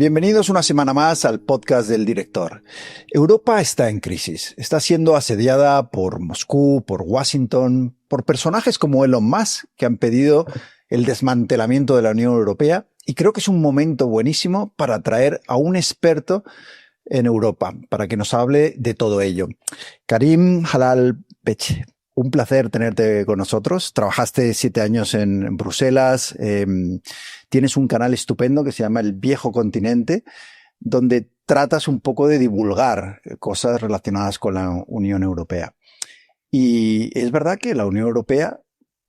Bienvenidos una semana más al podcast del director. Europa está en crisis. Está siendo asediada por Moscú, por Washington, por personajes como Elon Musk, que han pedido el desmantelamiento de la Unión Europea. Y creo que es un momento buenísimo para traer a un experto en Europa, para que nos hable de todo ello. Karim Jalal-Beche, un placer tenerte con nosotros. Trabajaste 7 años en Bruselas. Tienes un canal estupendo que se llama El Viejo Continente, donde tratas un poco de divulgar cosas relacionadas con la Unión Europea. Y es verdad que la Unión Europea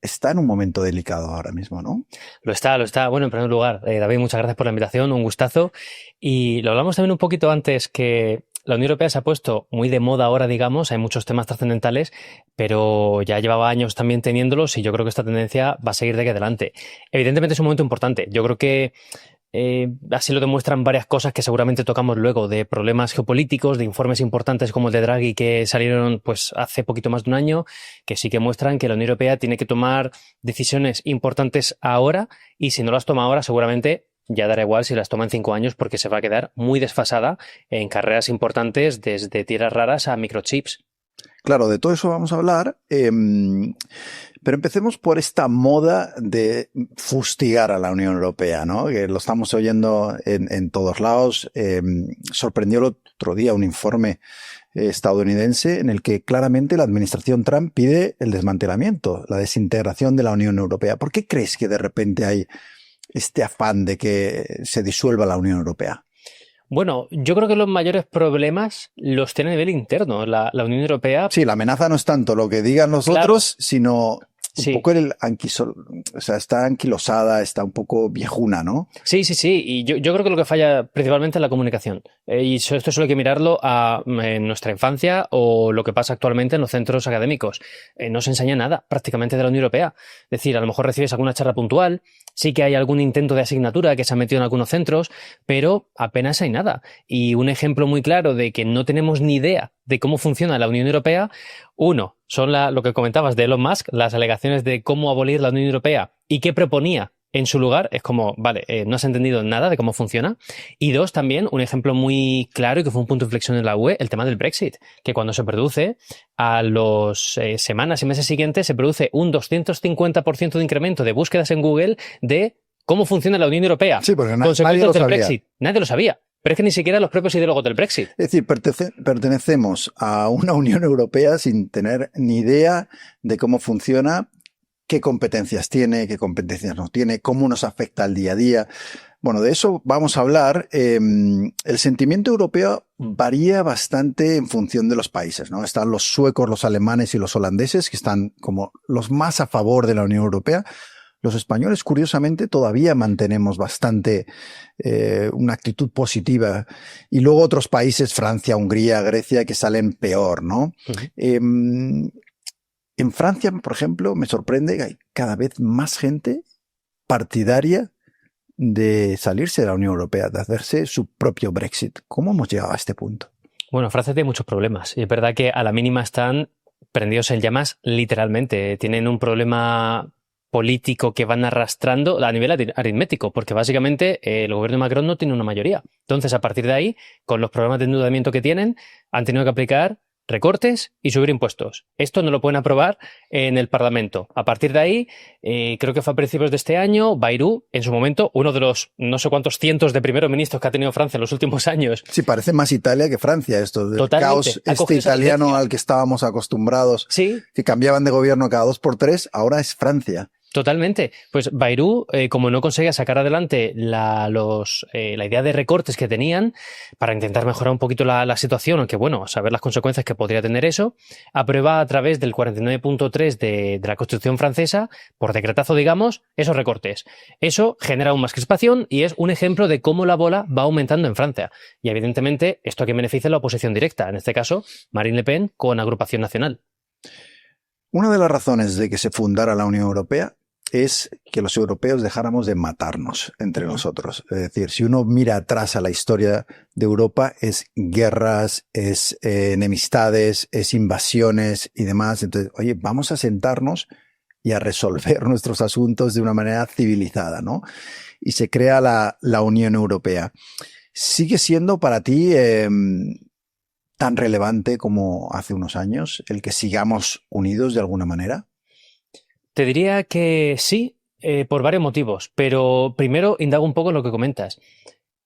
está en un momento delicado ahora mismo, ¿no? Lo está. Bueno, en primer lugar, David, muchas gracias por la invitación, un gustazo. Y lo hablamos también un poquito antes, que la Unión Europea se ha puesto muy de moda ahora, digamos, hay muchos temas trascendentales, pero ya llevaba años también teniéndolos y yo creo que esta tendencia va a seguir de aquí adelante. Evidentemente es un momento importante. Yo creo que así lo demuestran varias cosas que seguramente tocamos luego, de problemas geopolíticos, de informes importantes como el de Draghi que salieron pues hace poquito más de un año, que sí que muestran que la Unión Europea tiene que tomar decisiones importantes ahora, y si no las toma ahora seguramente ya dará igual si las toma en 5 años, porque se va a quedar muy desfasada en carreras importantes, desde tierras raras a microchips. Claro, de todo eso vamos a hablar, pero empecemos por esta moda de fustigar a la Unión Europea, ¿no? Que lo estamos oyendo en todos lados. Sorprendió el otro día un informe estadounidense en el que claramente la administración Trump pide el desmantelamiento, la desintegración de la Unión Europea. ¿Por qué crees que de repente hay este afán de que se disuelva la Unión Europea? Bueno, yo creo que los mayores problemas los tiene a nivel interno la Unión Europea. Sí, la amenaza no es tanto lo que digan los otros, sino un poco o sea, está anquilosada, está un poco viejuna, ¿no? Sí. Y yo creo que lo que falla principalmente es la comunicación. Y esto solo hay que mirarlo en nuestra infancia o lo que pasa actualmente en los centros académicos. No se enseña nada prácticamente de la Unión Europea. Es decir, a lo mejor recibes alguna charla puntual, sí que hay algún intento de asignatura que se ha metido en algunos centros, pero apenas hay nada. Y un ejemplo muy claro de que no tenemos ni idea de cómo funciona la Unión Europea, uno, son lo que comentabas de Elon Musk, las alegaciones de cómo abolir la Unión Europea y qué proponía en su lugar. Es como, vale, no has entendido nada de cómo funciona. Y dos, también un ejemplo muy claro y que fue un punto de inflexión en la UE, el tema del Brexit, que cuando se produce, a los semanas y meses siguientes se produce un 250% de incremento de búsquedas en Google de cómo funciona la Unión Europea. Sí, porque nadie lo sabía. Brexit. Nadie lo sabía. Pero es que ni siquiera los propios ideólogos del Brexit. Es decir, pertenecemos a una Unión Europea sin tener ni idea de cómo funciona, qué competencias tiene, qué competencias no tiene, cómo nos afecta al día a día. Bueno, de eso vamos a hablar. El sentimiento europeo varía bastante en función de los países, ¿no? Están los suecos, los alemanes y los holandeses, que están como los más a favor de la Unión Europea. Los españoles, curiosamente, todavía mantenemos bastante una actitud positiva. Y luego otros países, Francia, Hungría, Grecia, que salen peor, ¿no? Uh-huh. En Francia, por ejemplo, me sorprende que hay cada vez más gente partidaria de salirse de la Unión Europea, de hacerse su propio Brexit. ¿Cómo hemos llegado a este punto? Bueno, Francia tiene muchos problemas. Y es verdad que a la mínima están prendidos en llamas, literalmente. Tienen un problema político que van arrastrando a nivel aritmético, porque básicamente el gobierno de Macron no tiene una mayoría. Entonces, a partir de ahí, con los problemas de endeudamiento que tienen, han tenido que aplicar recortes y subir impuestos. Esto no lo pueden aprobar en el Parlamento. A partir de ahí, creo que fue a principios de este año, Bayrou, en su momento, uno de los no sé cuántos cientos de primeros ministros que ha tenido Francia en los últimos años. Sí, parece más Italia que Francia esto, del caos italiano al que estábamos acostumbrados, sí, que cambiaban de gobierno cada 2 por 3, ahora es Francia. Totalmente. Pues Bayrou, como no conseguía sacar adelante la idea de recortes que tenían para intentar mejorar un poquito la situación, aunque bueno, saber las consecuencias que podría tener eso, aprueba a través del 49.3 de la Constitución francesa, por decretazo, digamos, esos recortes. Eso genera aún más crispación y es un ejemplo de cómo la bola va aumentando en Francia. Y evidentemente, esto a quien beneficia la oposición directa, en este caso, Marine Le Pen con Agrupación Nacional. Una de las razones de que se fundara la Unión Europea es que los europeos dejáramos de matarnos entre nosotros. Es decir, si uno mira atrás a la historia de Europa, es guerras, es enemistades, es invasiones y demás. Entonces, oye, vamos a sentarnos y a resolver nuestros asuntos de una manera civilizada, ¿no? Y se crea la Unión Europea. ¿Sigue siendo para ti tan relevante como hace unos años el que sigamos unidos de alguna manera? Te diría que sí, por varios motivos, pero primero indago un poco en lo que comentas.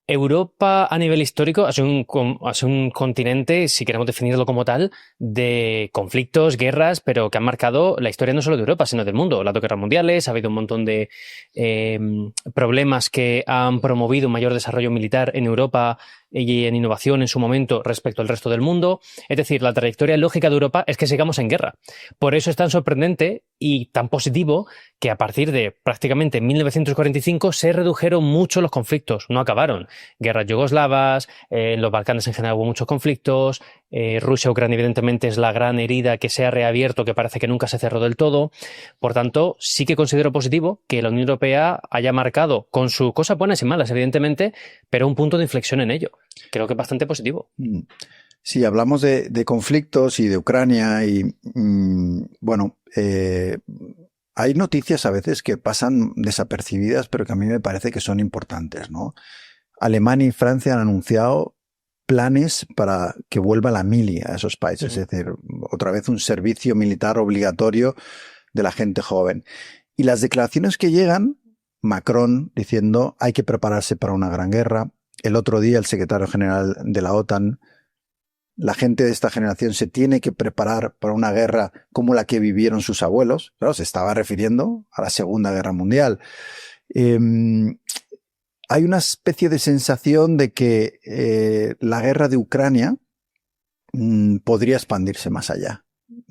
Europa a nivel histórico ha sido un continente, si queremos definirlo como tal, de conflictos, guerras, pero que han marcado la historia no solo de Europa, sino del mundo. Las dos guerras mundiales, ha habido un montón de eh, problemas que han promovido un mayor desarrollo militar en Europa y en innovación en su momento respecto al resto del mundo. Es decir, la trayectoria lógica de Europa es que sigamos en guerra. Por eso es tan sorprendente y tan positivo que a partir de prácticamente 1945 se redujeron mucho los conflictos, no acabaron. Guerras yugoslavas, en los Balcanes en general hubo muchos conflictos, Rusia-Ucrania evidentemente es la gran herida que se ha reabierto, que parece que nunca se cerró del todo. Por tanto, sí que considero positivo que la Unión Europea haya marcado, con sus cosas buenas y malas evidentemente, pero un punto de inflexión en ello. Creo que es bastante positivo. Sí, hablamos de conflictos y de Ucrania y bueno, hay noticias a veces que pasan desapercibidas, pero que a mí me parece que son importantes, ¿no? Alemania y Francia han anunciado planes para que vuelva la mili a esos países, es decir, otra vez un servicio militar obligatorio de la gente joven. Y las declaraciones que llegan, Macron diciendo hay que prepararse para una gran guerra. El otro día el secretario general de la OTAN, la gente de esta generación se tiene que preparar para una guerra como la que vivieron sus abuelos. Claro, se estaba refiriendo a la Segunda Guerra Mundial. Hay una especie de sensación de que la guerra de Ucrania podría expandirse más allá.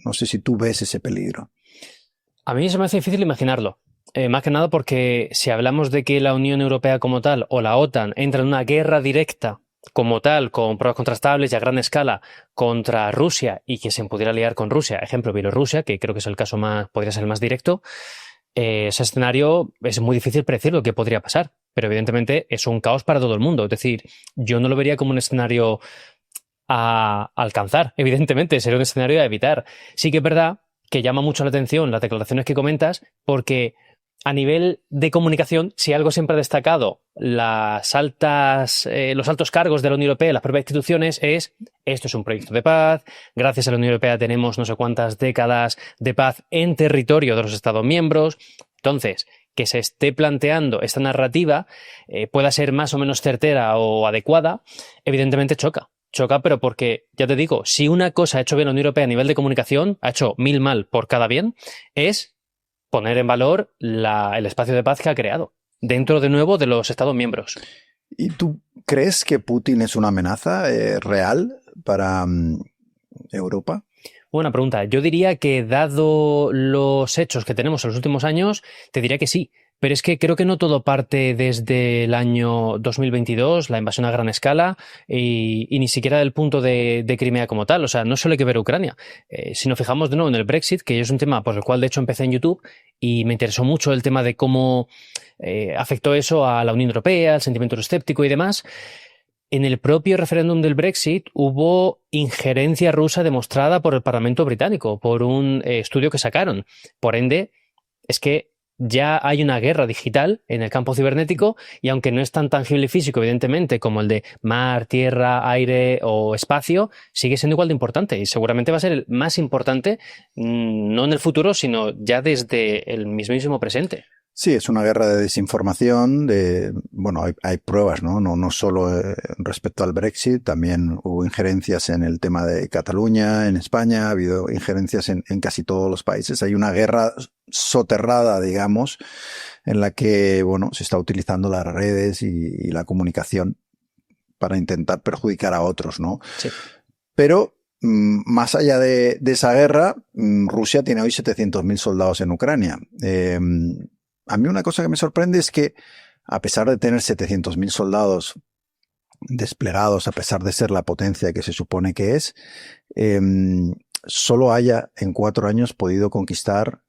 No sé si tú ves ese peligro. A mí se me hace difícil imaginarlo. Más que nada porque si hablamos de que la Unión Europea como tal o la OTAN entra en una guerra directa como tal, con pruebas contrastables y a gran escala contra Rusia y que se pudiera aliar con Rusia, ejemplo Bielorrusia, que creo que es el caso más, podría ser el más directo, ese escenario es muy difícil predecir lo que podría pasar, pero evidentemente es un caos para todo el mundo. Es decir, yo no lo vería como un escenario a alcanzar, evidentemente, sería un escenario a evitar. Sí que es verdad que llama mucho la atención las declaraciones que comentas, porque a nivel de comunicación, si algo siempre ha destacado los altos cargos de la Unión Europea, las propias instituciones, esto es un proyecto de paz, gracias a la Unión Europea tenemos no sé cuántas décadas de paz en territorio de los Estados miembros. Entonces, que se esté planteando esta narrativa pueda ser más o menos certera o adecuada, evidentemente choca. Choca, pero porque, ya te digo, si una cosa ha hecho bien la Unión Europea a nivel de comunicación, ha hecho 1000 mal por cada bien, es poner en valor el espacio de paz que ha creado dentro de nuevo de los Estados miembros. ¿Y tú crees que Putin es una amenaza real para Europa? Buena pregunta. Yo diría que, dado los hechos que tenemos en los últimos años, te diría que sí. Pero es que creo que no todo parte desde el año 2022, la invasión a gran escala, y ni siquiera del punto de Crimea como tal. O sea, no solo hay que ver Ucrania. Si nos fijamos de nuevo en el Brexit, que es un tema por el cual de hecho empecé en YouTube, y me interesó mucho el tema de cómo afectó eso a la Unión Europea, al sentimiento euroscéptico y demás. En el propio referéndum del Brexit hubo injerencia rusa demostrada por el Parlamento británico, por un estudio que sacaron. Por ende, es que ya hay una guerra digital en el campo cibernético y aunque no es tan tangible y físico, evidentemente, como el de mar, tierra, aire o espacio, sigue siendo igual de importante y seguramente va a ser el más importante, no en el futuro, sino ya desde el mismísimo presente. Sí, es una guerra de desinformación, bueno, hay pruebas, ¿no? No solo respecto al Brexit, también hubo injerencias en el tema de Cataluña, en España, ha habido injerencias en casi todos los países. Hay una guerra soterrada, digamos, en la que, bueno, se está utilizando las redes y la comunicación para intentar perjudicar a otros, ¿no? Sí. Pero más allá de esa guerra, Rusia tiene hoy 700.000 soldados en Ucrania. A mí una cosa que me sorprende es que, a pesar de tener 700.000 soldados desplegados, a pesar de ser la potencia que se supone que es, solo haya en 4 años podido conquistar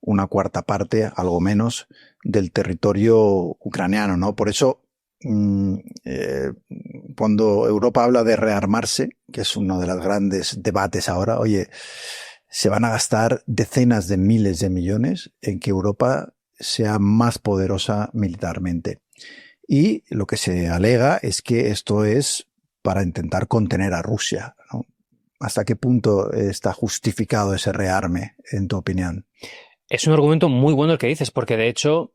una cuarta parte, algo menos, del territorio ucraniano, ¿no? Por eso, cuando Europa habla de rearmarse, que es uno de los grandes debates ahora, oye, se van a gastar decenas de miles de millones en que Europa sea más poderosa militarmente. Y lo que se alega es que esto es para intentar contener a Rusia, ¿no? ¿Hasta qué punto está justificado ese rearme, en tu opinión? Es un argumento muy bueno el que dices, porque de hecho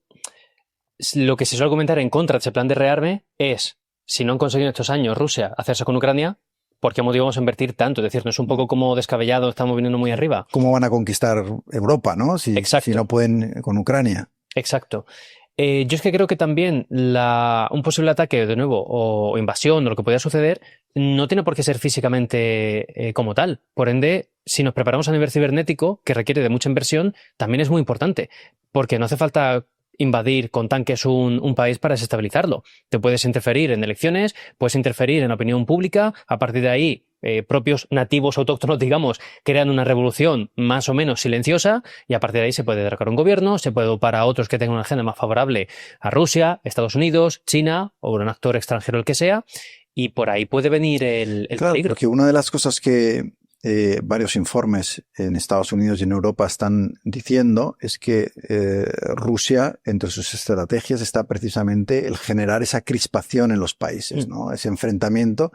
lo que se suele argumentar en contra de ese plan de rearme es, si no han conseguido en estos años Rusia hacerse con Ucrania, ¿por qué motivo vamos a invertir tanto? Es decir, no es un poco como descabellado, estamos viniendo muy arriba. ¿Cómo van a conquistar Europa, ¿no? Si no pueden con Ucrania. Exacto. Yo es que creo que también un posible ataque, de nuevo, o invasión, o lo que pueda suceder, no tiene por qué ser físicamente como tal. Por ende, si nos preparamos a nivel cibernético, que requiere de mucha inversión, también es muy importante, porque no hace falta invadir con tanques un país para desestabilizarlo. Te puedes interferir en elecciones, puedes interferir en la opinión pública, a partir de ahí propios nativos autóctonos, digamos, crean una revolución más o menos silenciosa y a partir de ahí se puede derrocar un gobierno, se puede upar a otros que tengan una agenda más favorable a Rusia, Estados Unidos, China o un actor extranjero el que sea, y por ahí puede venir el claro, peligro. Porque una de las cosas que varios informes en Estados Unidos y en Europa están diciendo es que Rusia, entre sus estrategias, está precisamente el generar esa crispación en los países, ¿no? Ese enfrentamiento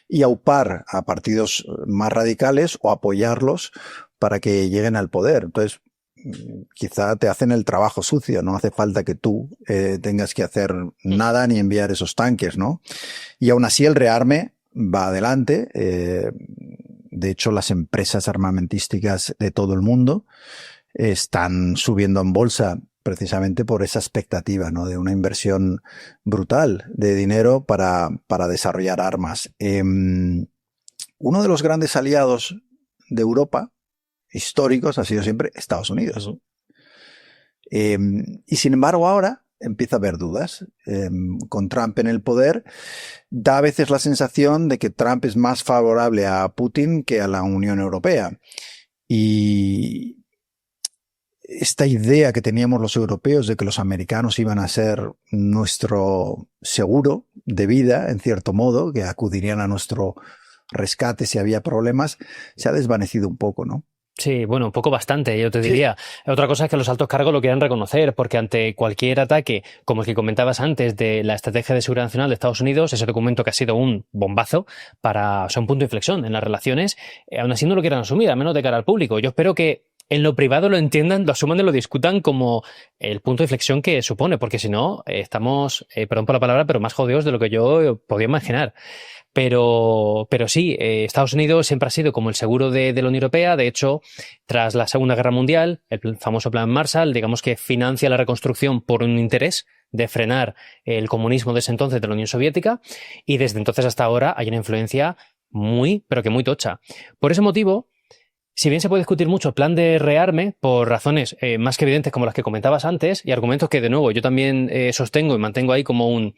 y aupar a partidos más radicales o apoyarlos para que lleguen al poder. Entonces, quizá te hacen el trabajo sucio, no hace falta que tú tengas que hacer nada ni enviar esos tanques, ¿no? Y aún así el rearme va adelante. De hecho, las empresas armamentísticas de todo el mundo están subiendo en bolsa precisamente por esa expectativa, ¿no? De una inversión brutal de dinero para desarrollar armas. Uno de los grandes aliados de Europa, históricos, ha sido siempre Estados Unidos. Y sin embargo ahora empieza a haber dudas. Con Trump en el poder, da a veces la sensación de que Trump es más favorable a Putin que a la Unión Europea. Y esta idea que teníamos los europeos de que los americanos iban a ser nuestro seguro de vida, en cierto modo, que acudirían a nuestro rescate si había problemas, se ha desvanecido un poco, ¿no? Sí, bueno, un poco bastante, yo te diría. Sí. Otra cosa es que los altos cargos lo quieran reconocer, porque ante cualquier ataque, como el que comentabas antes de la Estrategia de Seguridad Nacional de Estados Unidos, ese documento que ha sido un bombazo o sea, un punto de inflexión en las relaciones, aún así no lo quieran asumir, al menos de cara al público. Yo espero que en lo privado lo entiendan, lo asuman y lo discutan como el punto de inflexión que supone, porque si no, estamos, perdón por la palabra, pero más jodidos de lo que yo podía imaginar. Pero sí, Estados Unidos siempre ha sido como el seguro de la Unión Europea. De hecho, tras la Segunda Guerra Mundial, el famoso Plan Marshall, digamos que financia la reconstrucción por un interés de frenar el comunismo de ese entonces de la Unión Soviética, y desde entonces hasta ahora hay una influencia muy, pero que muy tocha. Por ese motivo, si bien se puede discutir mucho el plan de rearme por razones más que evidentes como las que comentabas antes, y argumentos que de nuevo yo también sostengo y mantengo ahí como un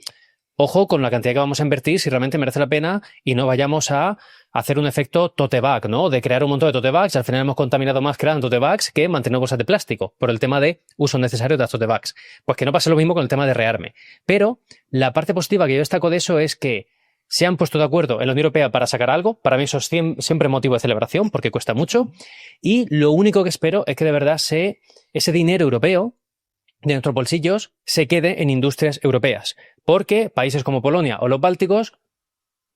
ojo con la cantidad que vamos a invertir si realmente merece la pena y no vayamos a hacer un efecto tote bag, ¿no? De crear un montón de tote bags, al final hemos contaminado más creando tote bags que manteniendo bolsas de plástico por el tema de uso necesario de las tote bags. Pues que no pase lo mismo con el tema de rearme. Pero la parte positiva que yo destaco de eso es que se han puesto de acuerdo en la Unión Europea para sacar algo. Para mí eso es siempre motivo de celebración porque cuesta mucho. Y lo único que espero es que de verdad ese dinero europeo de nuestros bolsillos se quede en industrias europeas. Porque países como Polonia o los bálticos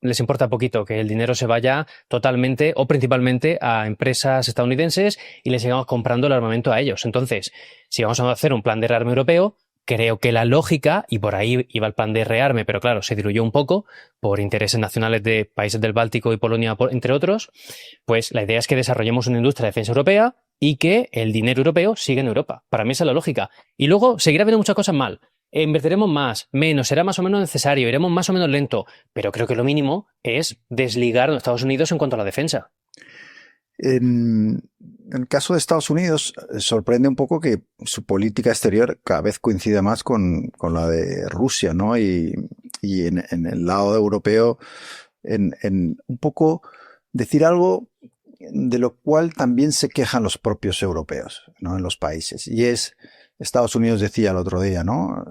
les importa poquito que el dinero se vaya totalmente o principalmente a empresas estadounidenses y les sigamos comprando el armamento a ellos. Entonces, si vamos a hacer un plan de rearme europeo, creo que la lógica, y por ahí iba el plan de rearme, pero claro, se diluyó un poco por intereses nacionales de países del Báltico y Polonia, entre otros, pues la idea es que desarrollemos una industria de defensa europea y que el dinero europeo siga en Europa. Para mí esa es la lógica. Y luego seguirá habiendo muchas cosas mal. Invertiremos más, menos, será más o menos necesario, iremos más o menos lento, pero creo que lo mínimo es desligar a Estados Unidos en cuanto a la defensa. En el caso de Estados Unidos, sorprende un poco que su política exterior cada vez coincide más con la de Rusia, ¿no? Y en el lado europeo, en un poco decir algo de lo cual también se quejan los propios europeos, ¿no? En los países. Y es, Estados Unidos decía el otro día, ¿no?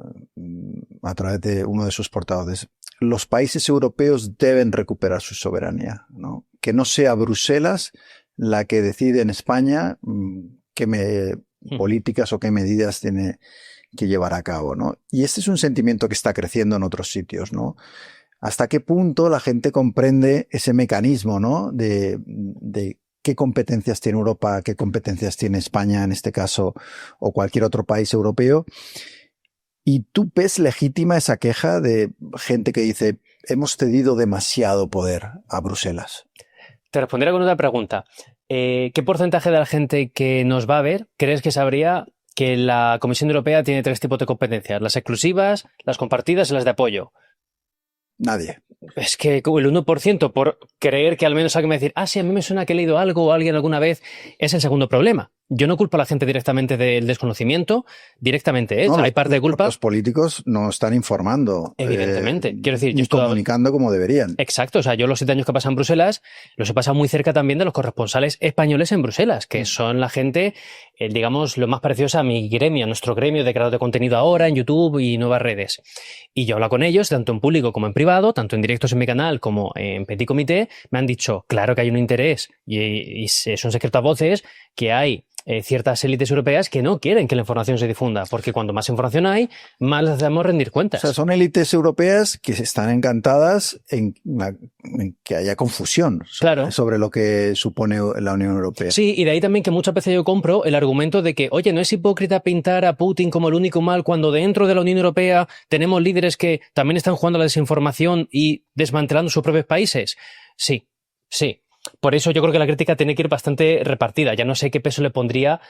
A través de uno de sus portavoces, los países europeos deben recuperar su soberanía, ¿no? Que no sea Bruselas la que decide en España qué políticas o qué medidas tiene que llevar a cabo, ¿no? Y este es un sentimiento que está creciendo en otros sitios, ¿no? ¿Hasta qué punto la gente comprende ese mecanismo, ¿no? De qué competencias tiene Europa, qué competencias tiene España en este caso, o cualquier otro país europeo? ¿Y tú ves legítima esa queja de gente que dice, hemos cedido demasiado poder a Bruselas? Te responderé con otra pregunta. ¿Qué porcentaje de la gente que nos va a ver crees que sabría que la Comisión Europea tiene 3 tipos de competencias? Las exclusivas, las compartidas y las de apoyo. Nadie. Es que como el 1% por creer que al menos alguien me va a decir, sí, a mí me suena que he leído algo o alguien alguna vez, es el segundo problema. Yo no culpo a la gente directamente del desconocimiento, directamente, No, hay parte de culpa. Los políticos no están informando. Evidentemente. Quiero decir, ni comunicando como deberían. Exacto. O sea, yo los 7 años que pasan en Bruselas los he pasado muy cerca también de los corresponsales españoles en Bruselas, que son la gente, digamos, lo más parecidos a mi gremio, a nuestro gremio de creador de contenido ahora en YouTube y nuevas redes. Y yo hablo con ellos, tanto en público como en privado, tanto en directos en mi canal como en Petit Comité. Me han dicho, claro que hay un interés y son secreto a voces, que hay ciertas élites europeas que no quieren que la información se difunda, porque cuanto más información hay, más les hacemos rendir cuentas. O sea, son élites europeas que están encantadas en que haya confusión sobre lo que supone la Unión Europea. Sí, y de ahí también que muchas veces yo compro el argumento de que, oye, no es hipócrita pintar a Putin como el único mal cuando dentro de la Unión Europea tenemos líderes que también están jugando a la desinformación y desmantelando sus propios países. Sí. Por eso yo creo que la crítica tiene que ir bastante repartida. Ya no sé qué peso le pondría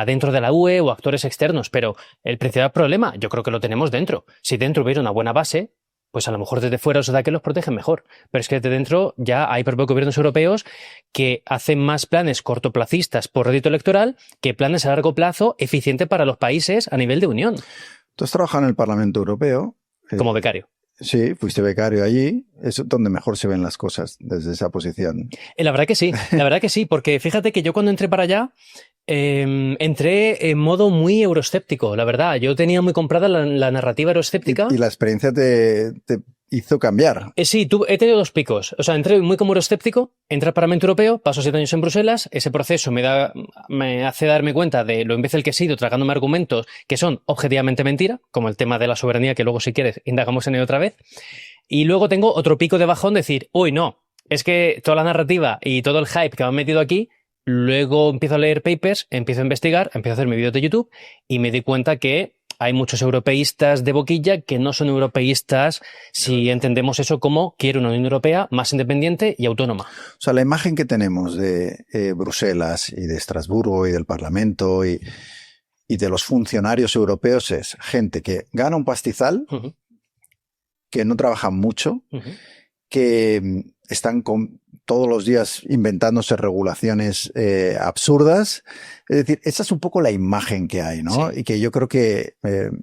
dentro de la UE o a actores externos, pero el principal problema yo creo que lo tenemos dentro. Si dentro hubiera una buena base, pues a lo mejor desde fuera os da que los protegen mejor. Pero es que desde dentro ya hay propios gobiernos europeos que hacen más planes cortoplacistas por rédito electoral que planes a largo plazo eficientes para los países a nivel de unión. Tú has trabajado en el Parlamento Europeo. Como becario. Sí, fuiste becario allí. Es donde mejor se ven las cosas desde esa posición. La verdad que sí, porque fíjate que yo cuando entré para allá entré en modo muy euroescéptico, la verdad. Yo tenía muy comprada la narrativa euroescéptica. ¿Y la experiencia te hizo cambiar? Sí, he tenido 2 picos. O sea, entré muy como euroescéptico, entré al Parlamento Europeo, paso 7 años en Bruselas, ese proceso me hace darme cuenta de lo imbécil que he sido tragándome argumentos que son objetivamente mentira, como el tema de la soberanía, que luego si quieres indagamos en ello otra vez. Y luego tengo otro pico de bajón, decir, uy, no, es que toda la narrativa y todo el hype que me han metido aquí. Luego empiezo a leer papers, empiezo a investigar, empiezo a hacer mis vídeos de YouTube y me di cuenta que hay muchos europeístas de boquilla que no son europeístas si entendemos eso como quiero una Unión Europea más independiente y autónoma. O sea, la imagen que tenemos de Bruselas y de Estrasburgo y del Parlamento y de los funcionarios europeos es gente que gana un pastizal, que no trabajan mucho, que están todos los días inventándose regulaciones absurdas. Es decir, esa es un poco la imagen que hay, ¿no? Sí. Y que yo creo que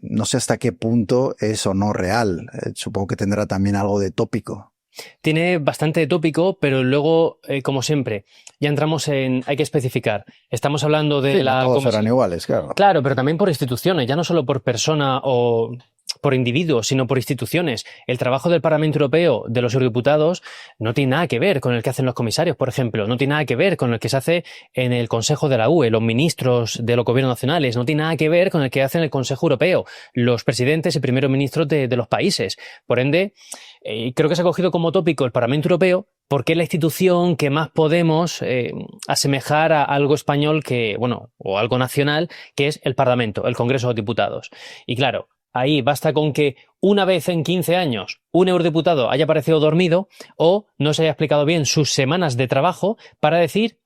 no sé hasta qué punto es o no real. Supongo que tendrá también algo de tópico. Tiene bastante de tópico, pero luego, como siempre, ya entramos en... Hay que especificar. Estamos hablando de la... Todos serán iguales, claro. Claro, pero también por instituciones, ya no solo por persona o por individuos, sino por instituciones. El trabajo del Parlamento Europeo, de los eurodiputados, no tiene nada que ver con el que hacen los comisarios, por ejemplo. No tiene nada que ver con el que se hace en el Consejo de la UE, los ministros de los gobiernos nacionales. No tiene nada que ver con el que hace en el Consejo Europeo, los presidentes y primeros ministros de los países. Por ende, creo que se ha cogido como tópico el Parlamento Europeo porque es la institución que más podemos asemejar a algo español o algo nacional, que es el Parlamento, el Congreso de los Diputados. Y claro, ahí basta con que una vez en 15 años un eurodiputado haya aparecido dormido o no se haya explicado bien sus semanas de trabajo para decir,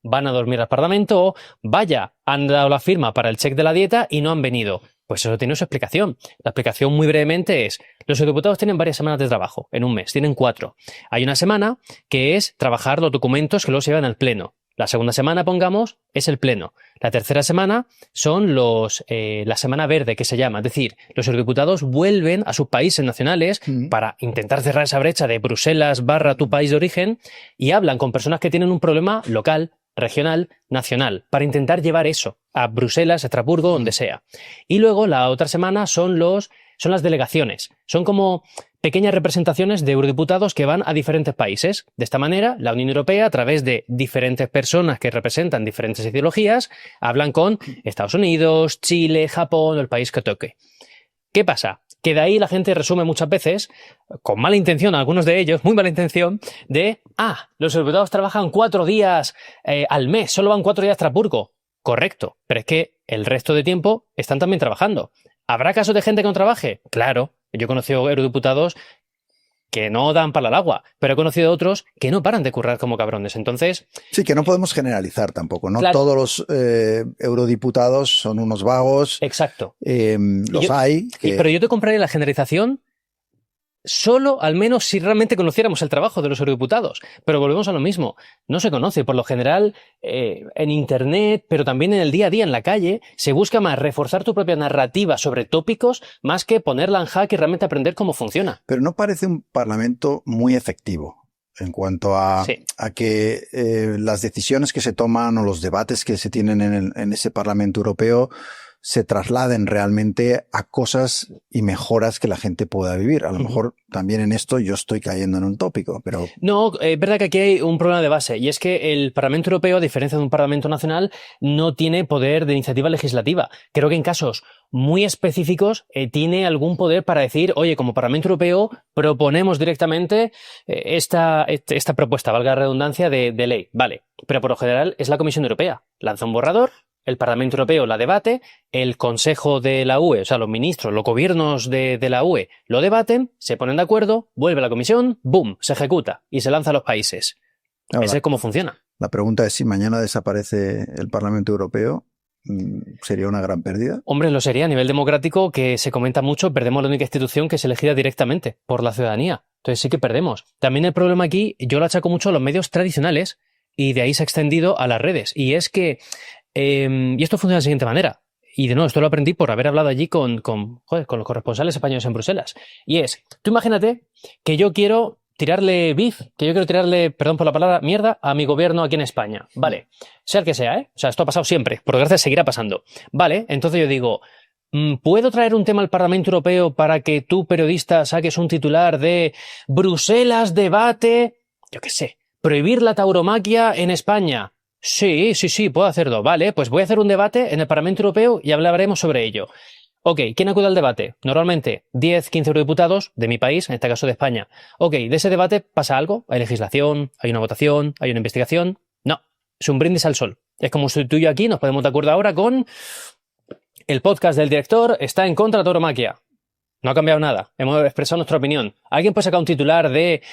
van a dormir al Parlamento o vaya, han dado la firma para el cheque de la dieta y no han venido. Pues eso tiene su explicación. La explicación muy brevemente es, los eurodiputados tienen varias semanas de trabajo en un mes, tienen 4. Hay una semana que es trabajar los documentos que luego se llevan al Pleno. La segunda semana, pongamos, es el Pleno. La tercera semana son la Semana Verde, que se llama. Es decir, los eurodiputados vuelven a sus países nacionales para intentar cerrar esa brecha de Bruselas / tu país de origen y hablan con personas que tienen un problema local, regional, nacional, para intentar llevar eso a Bruselas, a Estrasburgo, donde sea. Y luego la otra semana son los son las delegaciones. Son como pequeñas representaciones de eurodiputados que van a diferentes países. De esta manera, la Unión Europea, a través de diferentes personas que representan diferentes ideologías, hablan con Estados Unidos, Chile, Japón o el país que toque. ¿Qué pasa? Que de ahí la gente resume muchas veces, con mala intención, algunos de ellos, muy mala intención, de, los eurodiputados trabajan 4 días al mes, solo van 4 días a Estrasburgo. Correcto, pero es que el resto de tiempo están también trabajando. ¿Habrá casos de gente que no trabaje? Claro, yo he conocido eurodiputados que no dan para el agua, pero he conocido otros que no paran de currar como cabrones. Entonces... Sí, que no podemos generalizar tampoco, ¿no? Claro. Todos los eurodiputados son unos vagos. Exacto. Hay. Pero yo te compraría la generalización solo, al menos, si realmente conociéramos el trabajo de los eurodiputados. Pero volvemos a lo mismo. No se conoce. Por lo general, en Internet, pero también en el día a día, en la calle, se busca más reforzar tu propia narrativa sobre tópicos más que ponerla en jaque y realmente aprender cómo funciona. Pero no parece un parlamento muy efectivo en cuanto a que las decisiones que se toman o los debates que se tienen en ese Parlamento Europeo se trasladen realmente a cosas y mejoras que la gente pueda vivir. A lo mejor también en esto yo estoy cayendo en un tópico, pero... No, es verdad que aquí hay un problema de base, y es que el Parlamento Europeo, a diferencia de un Parlamento nacional, no tiene poder de iniciativa legislativa. Creo que en casos muy específicos tiene algún poder para decir, oye, como Parlamento Europeo proponemos directamente esta propuesta, valga la redundancia, de ley. Vale, pero por lo general es la Comisión Europea. Lanza un borrador, el Parlamento Europeo la debate, el Consejo de la UE, o sea, los ministros, los gobiernos de la UE lo debaten, se ponen de acuerdo, vuelve a la Comisión, ¡boom!, se ejecuta y se lanza a los países. Ahora, Ese es cómo funciona. La pregunta es si mañana desaparece el Parlamento Europeo, ¿sería una gran pérdida? Hombre, lo sería a nivel democrático, que se comenta mucho, perdemos la única institución que es elegida directamente por la ciudadanía. Entonces sí que perdemos. También el problema aquí, yo lo achaco mucho a los medios tradicionales y de ahí se ha extendido a las redes. Y es que y esto funciona de la siguiente manera. Y de nuevo, esto lo aprendí por haber hablado allí con los corresponsales españoles en Bruselas. Y es, tú imagínate que yo quiero tirarle beef, que yo quiero tirarle, perdón por la palabra, mierda a mi gobierno aquí en España. Vale, sea el que sea, ¿eh? O sea, esto ha pasado siempre, por desgracia seguirá pasando. Vale, entonces yo digo, ¿puedo traer un tema al Parlamento Europeo para que tú, periodista, saques un titular de Bruselas debate, yo qué sé, prohibir la tauromaquia en España? Sí, puedo hacerlo. Vale, pues voy a hacer un debate en el Parlamento Europeo y hablaremos sobre ello. Ok, ¿quién acude al debate? Normalmente 10, 15 eurodiputados de mi país, en este caso de España. Ok, ¿de ese debate pasa algo? ¿Hay legislación? ¿Hay una votación? ¿Hay una investigación? No, es un brindis al sol. Es como si tú y yo aquí nos ponemos de acuerdo ahora con el podcast del director está en contra de la tauromaquia. No ha cambiado nada. Hemos expresado nuestra opinión. Alguien puede sacar un titular de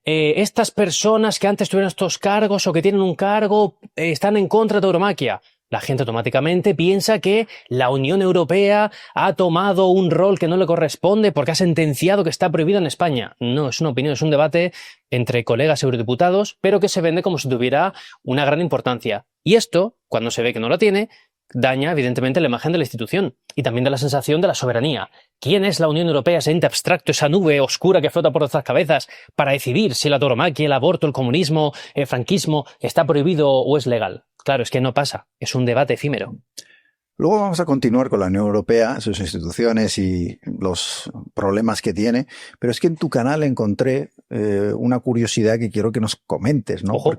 estas personas que antes tuvieron estos cargos o que tienen un cargo están en contra de la tauromaquia. La gente automáticamente piensa que la Unión Europea ha tomado un rol que no le corresponde porque ha sentenciado que está prohibido en España. No, es una opinión, es un debate entre colegas eurodiputados, pero que se vende como si tuviera una gran importancia. Y esto, cuando se ve que no la tiene, daña evidentemente la imagen de la institución y también de la sensación de la soberanía. ¿Quién es la Unión Europea, ese ente abstracto, esa nube oscura que flota por nuestras cabezas para decidir si la tauromaquia, el aborto, el comunismo, el franquismo está prohibido o es legal? Claro, es que no pasa, es un debate efímero. Luego vamos a continuar con la Unión Europea, sus instituciones y los problemas que tiene, pero es que en tu canal encontré una curiosidad que quiero que nos comentes, ¿no? Ojo,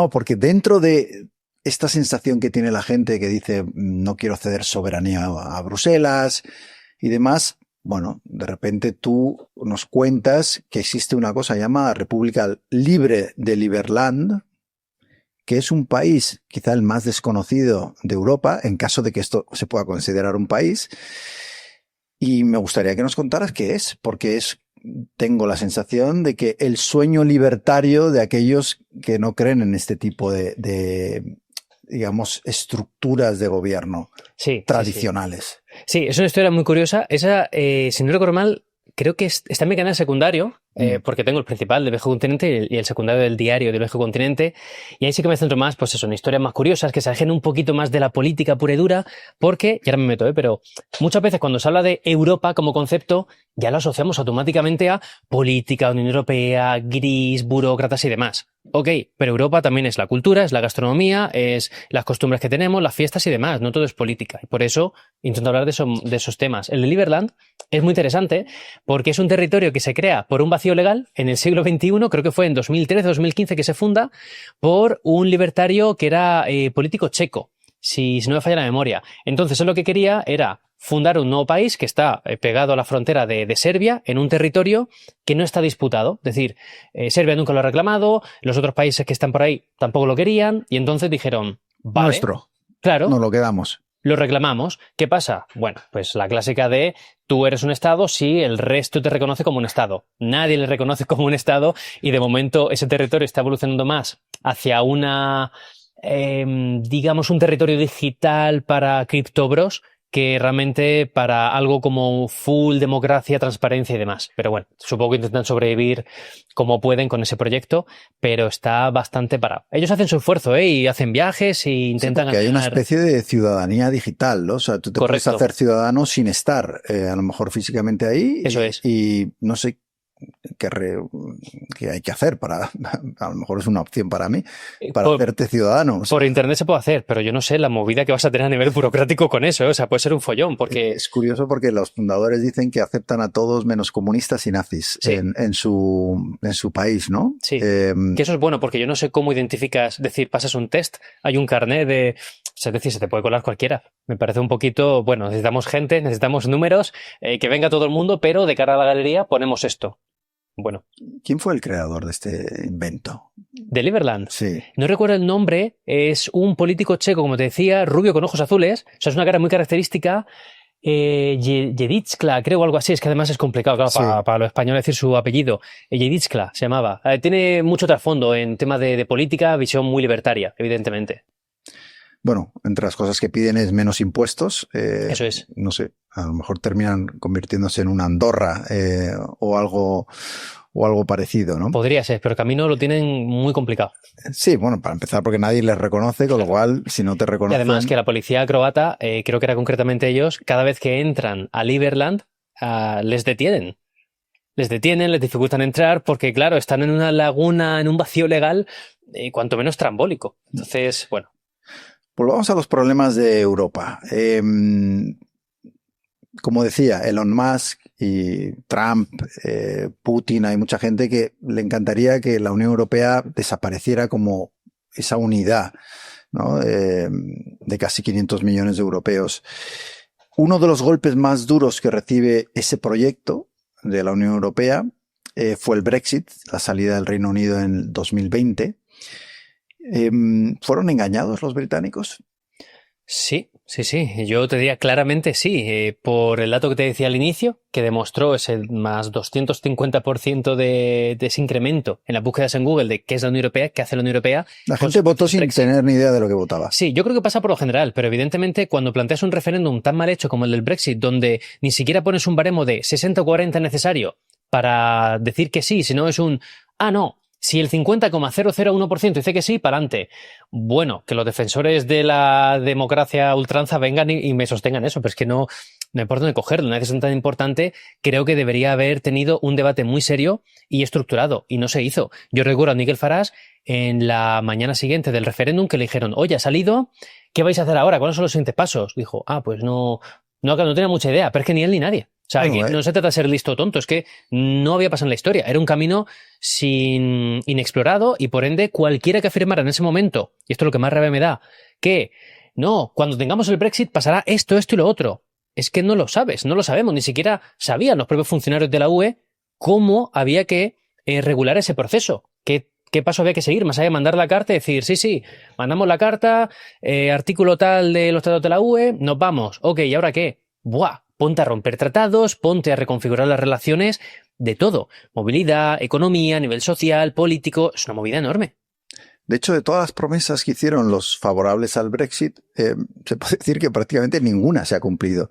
porque dentro de esta sensación que tiene la gente que dice no quiero ceder soberanía a Bruselas y demás, bueno, de repente tú nos cuentas que existe una cosa llamada República Libre de Liberland, que es un país quizá el más desconocido de Europa, en caso de que esto se pueda considerar un país. Y me gustaría que nos contaras qué es, porque tengo la sensación de que el sueño libertario de aquellos que no creen en este tipo de digamos, estructuras de gobierno tradicionales. Sí, es una historia muy curiosa. Esa, si no recuerdo mal, creo que está en mi canal secundario, porque tengo el principal del Viejo Continente y el secundario del diario del Viejo Continente, y ahí sí que me centro más, pues eso, en historias más curiosas, que se alejen un poquito más de la política pura y dura, porque, y ahora me meto, pero muchas veces cuando se habla de Europa como concepto, ya lo asociamos automáticamente a política, Unión Europea, gris, burócratas y demás. Ok, pero Europa también es la cultura, es la gastronomía, es las costumbres que tenemos, las fiestas y demás, no todo es política. Y por eso intento hablar de esos temas. El de Liberland es muy interesante porque es un territorio que se crea por un vacío legal en el siglo XXI, creo que fue en 2013-2015 que se funda, por un libertario que era político checo, si no me falla la memoria. Entonces él lo que quería era fundar un nuevo país que está pegado a la frontera de Serbia, en un territorio que no está disputado. Es decir, Serbia nunca lo ha reclamado, los otros países que están por ahí tampoco lo querían, y entonces dijeron, vale, nuestro. Claro. Nos lo quedamos. Lo reclamamos. ¿Qué pasa? Bueno, pues la clásica de tú eres un Estado si el resto te reconoce como un Estado. Nadie le reconoce como un Estado y de momento ese territorio está evolucionando más hacia una, digamos, un territorio digital para criptobros que realmente para algo como full democracia, transparencia y demás. Pero bueno, supongo que intentan sobrevivir como pueden con ese proyecto, pero está bastante parado. Ellos hacen su esfuerzo, y hacen viajes e intentan... Sí, porque hay una especie de ciudadanía digital, ¿no? O sea, tú te puedes hacer ciudadano sin estar a lo mejor físicamente ahí. Eso es. Y no sé qué hay que hacer para, a lo mejor es una opción para mí, para hacerte ciudadano. Por internet se puede hacer, pero yo no sé la movida que vas a tener a nivel burocrático con eso, ¿eh? O sea, puede ser un follón, porque... Es curioso porque los fundadores dicen que aceptan a todos menos comunistas y nazis, sí, en su país, ¿no? Sí, que eso es bueno, porque yo no sé cómo identificas, es decir, pasas un test, hay un carnet de... Es decir, se te puede colar cualquiera. Me parece un poquito, bueno, necesitamos gente, necesitamos números, que venga todo el mundo, pero de cara a la galería ponemos esto. Bueno. ¿Quién fue el creador de este invento? ¿De Liberland? Sí. No recuerdo el nombre, es un político checo, como te decía, rubio con ojos azules, o sea, es una cara muy característica, Jedicka, creo, o algo así, es que además es complicado, claro, sí, para los españoles decir su apellido. Jedicka se llamaba. Tiene mucho trasfondo en tema de política, visión muy libertaria, evidentemente. Bueno, entre las cosas que piden es menos impuestos. Eso es. No sé, a lo mejor terminan convirtiéndose en una Andorra o algo parecido, ¿no? Podría ser, pero el camino lo tienen muy complicado. Sí, bueno, para empezar porque nadie les reconoce, con lo cual, si no te reconocen... Y además que la policía croata, creo que era concretamente ellos, cada vez que entran a Liberland, les detienen. Les detienen, les dificultan entrar porque, claro, están en una laguna, en un vacío legal, cuanto menos trambólico. Entonces, bueno. Volvamos a los problemas de Europa. Como decía, Elon Musk y Trump, Putin, hay mucha gente que le encantaría que la Unión Europea desapareciera como esa unidad, ¿no? De casi 500 millones de europeos. Uno de los golpes más duros que recibe ese proyecto de la Unión Europea fue el Brexit, la salida del Reino Unido en el 2020. ¿Fueron engañados los británicos? Sí. Yo te diría claramente sí. Por el dato que te decía al inicio, que demostró ese más 250% de ese incremento en las búsquedas en Google de qué es la Unión Europea, qué hace la Unión Europea. La gente votó sin tener ni idea de lo que votaba. Sí, yo creo que pasa por lo general, pero evidentemente cuando planteas un referéndum tan mal hecho como el del Brexit, donde ni siquiera pones un baremo de 60 o 40 necesario para decir que sí, sino es un, no. Si el 50,001% dice que sí, para adelante. Bueno, que los defensores de la democracia a ultranza vengan y me sostengan eso, pero es que no hay por dónde cogerlo. Una decisión tan importante, creo que debería haber tenido un debate muy serio y estructurado, y no se hizo. Yo recuerdo a Nigel Farage en la mañana siguiente del referéndum que le dijeron, oye, ha salido, ¿qué vais a hacer ahora? ¿Cuáles son los siguientes pasos? Dijo, pues no tenía mucha idea, pero es que ni él ni nadie. O sea, no se trata de ser listo o tonto, es que no había pasado en la historia. Era un camino inexplorado y por ende cualquiera que afirmara en ese momento, y esto es lo que más rabia me da, que no, cuando tengamos el Brexit pasará esto y lo otro. Es que no lo sabes, no lo sabemos, ni siquiera sabían los propios funcionarios de la UE cómo había que regular ese proceso. ¿Qué paso había que seguir? Más allá de mandar la carta y decir, sí, mandamos la carta, artículo tal de los tratados de la UE, nos vamos. Ok, ¿y ahora qué? Ponte a romper tratados, ponte a reconfigurar las relaciones de todo. Movilidad, economía, nivel social, político, es una movida enorme. De hecho, de todas las promesas que hicieron los favorables al Brexit, se puede decir que prácticamente ninguna se ha cumplido.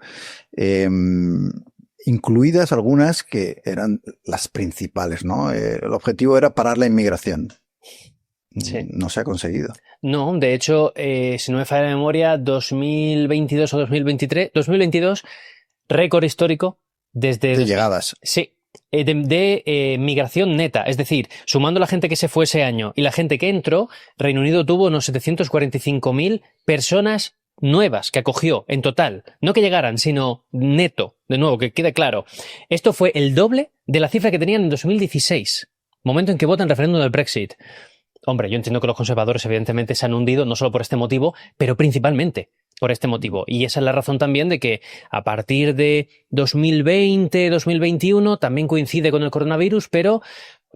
incluidas algunas que eran las principales, ¿no? El objetivo era parar la inmigración. Sí. No se ha conseguido. No, de hecho, si no me falla la memoria, 2022 o 2022, récord histórico desde... De llegadas. Sí, de migración neta. Es decir, sumando la gente que se fue ese año y la gente que entró, Reino Unido tuvo unos 745.000 personas nuevas que acogió en total. No que llegaran, sino neto. De nuevo, que quede claro. Esto fue el doble de la cifra que tenían en 2016, momento en que votan referéndum del Brexit. Hombre, yo entiendo que los conservadores evidentemente se han hundido no solo por este motivo, pero principalmente por este motivo. Y esa es la razón también de que a partir de 2020, 2021 también coincide con el coronavirus, pero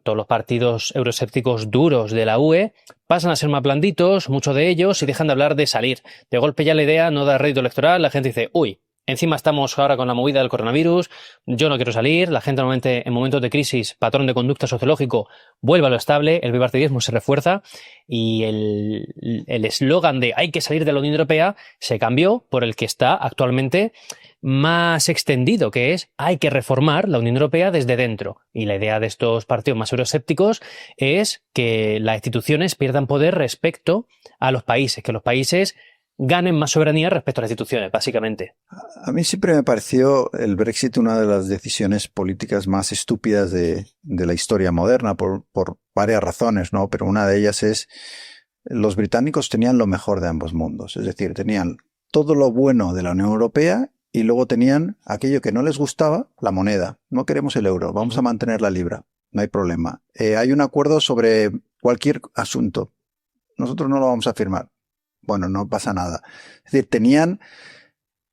todos los partidos euroscépticos duros de la UE pasan a ser más blanditos, muchos de ellos, y dejan de hablar de salir. De golpe ya la idea no da rédito electoral, la gente dice, uy, encima estamos ahora con la movida del coronavirus, yo no quiero salir, la gente normalmente en momentos de crisis, patrón de conducta sociológico, vuelve a lo estable, el bipartidismo se refuerza y el eslogan de hay que salir de la Unión Europea se cambió por el que está actualmente más extendido, que es hay que reformar la Unión Europea desde dentro. Y la idea de estos partidos más euroscépticos es que las instituciones pierdan poder respecto a los países, que los países ganen más soberanía respecto a las instituciones, básicamente. A mí siempre me pareció el Brexit una de las decisiones políticas más estúpidas de la historia moderna por varias razones, ¿no? Pero una de ellas es los británicos tenían lo mejor de ambos mundos. Es decir, tenían todo lo bueno de la Unión Europea y luego tenían aquello que no les gustaba, la moneda. No queremos el euro, vamos a mantener la libra. No hay problema. Hay un acuerdo sobre cualquier asunto. Nosotros no lo vamos a firmar. Bueno, no pasa nada. Es decir, tenían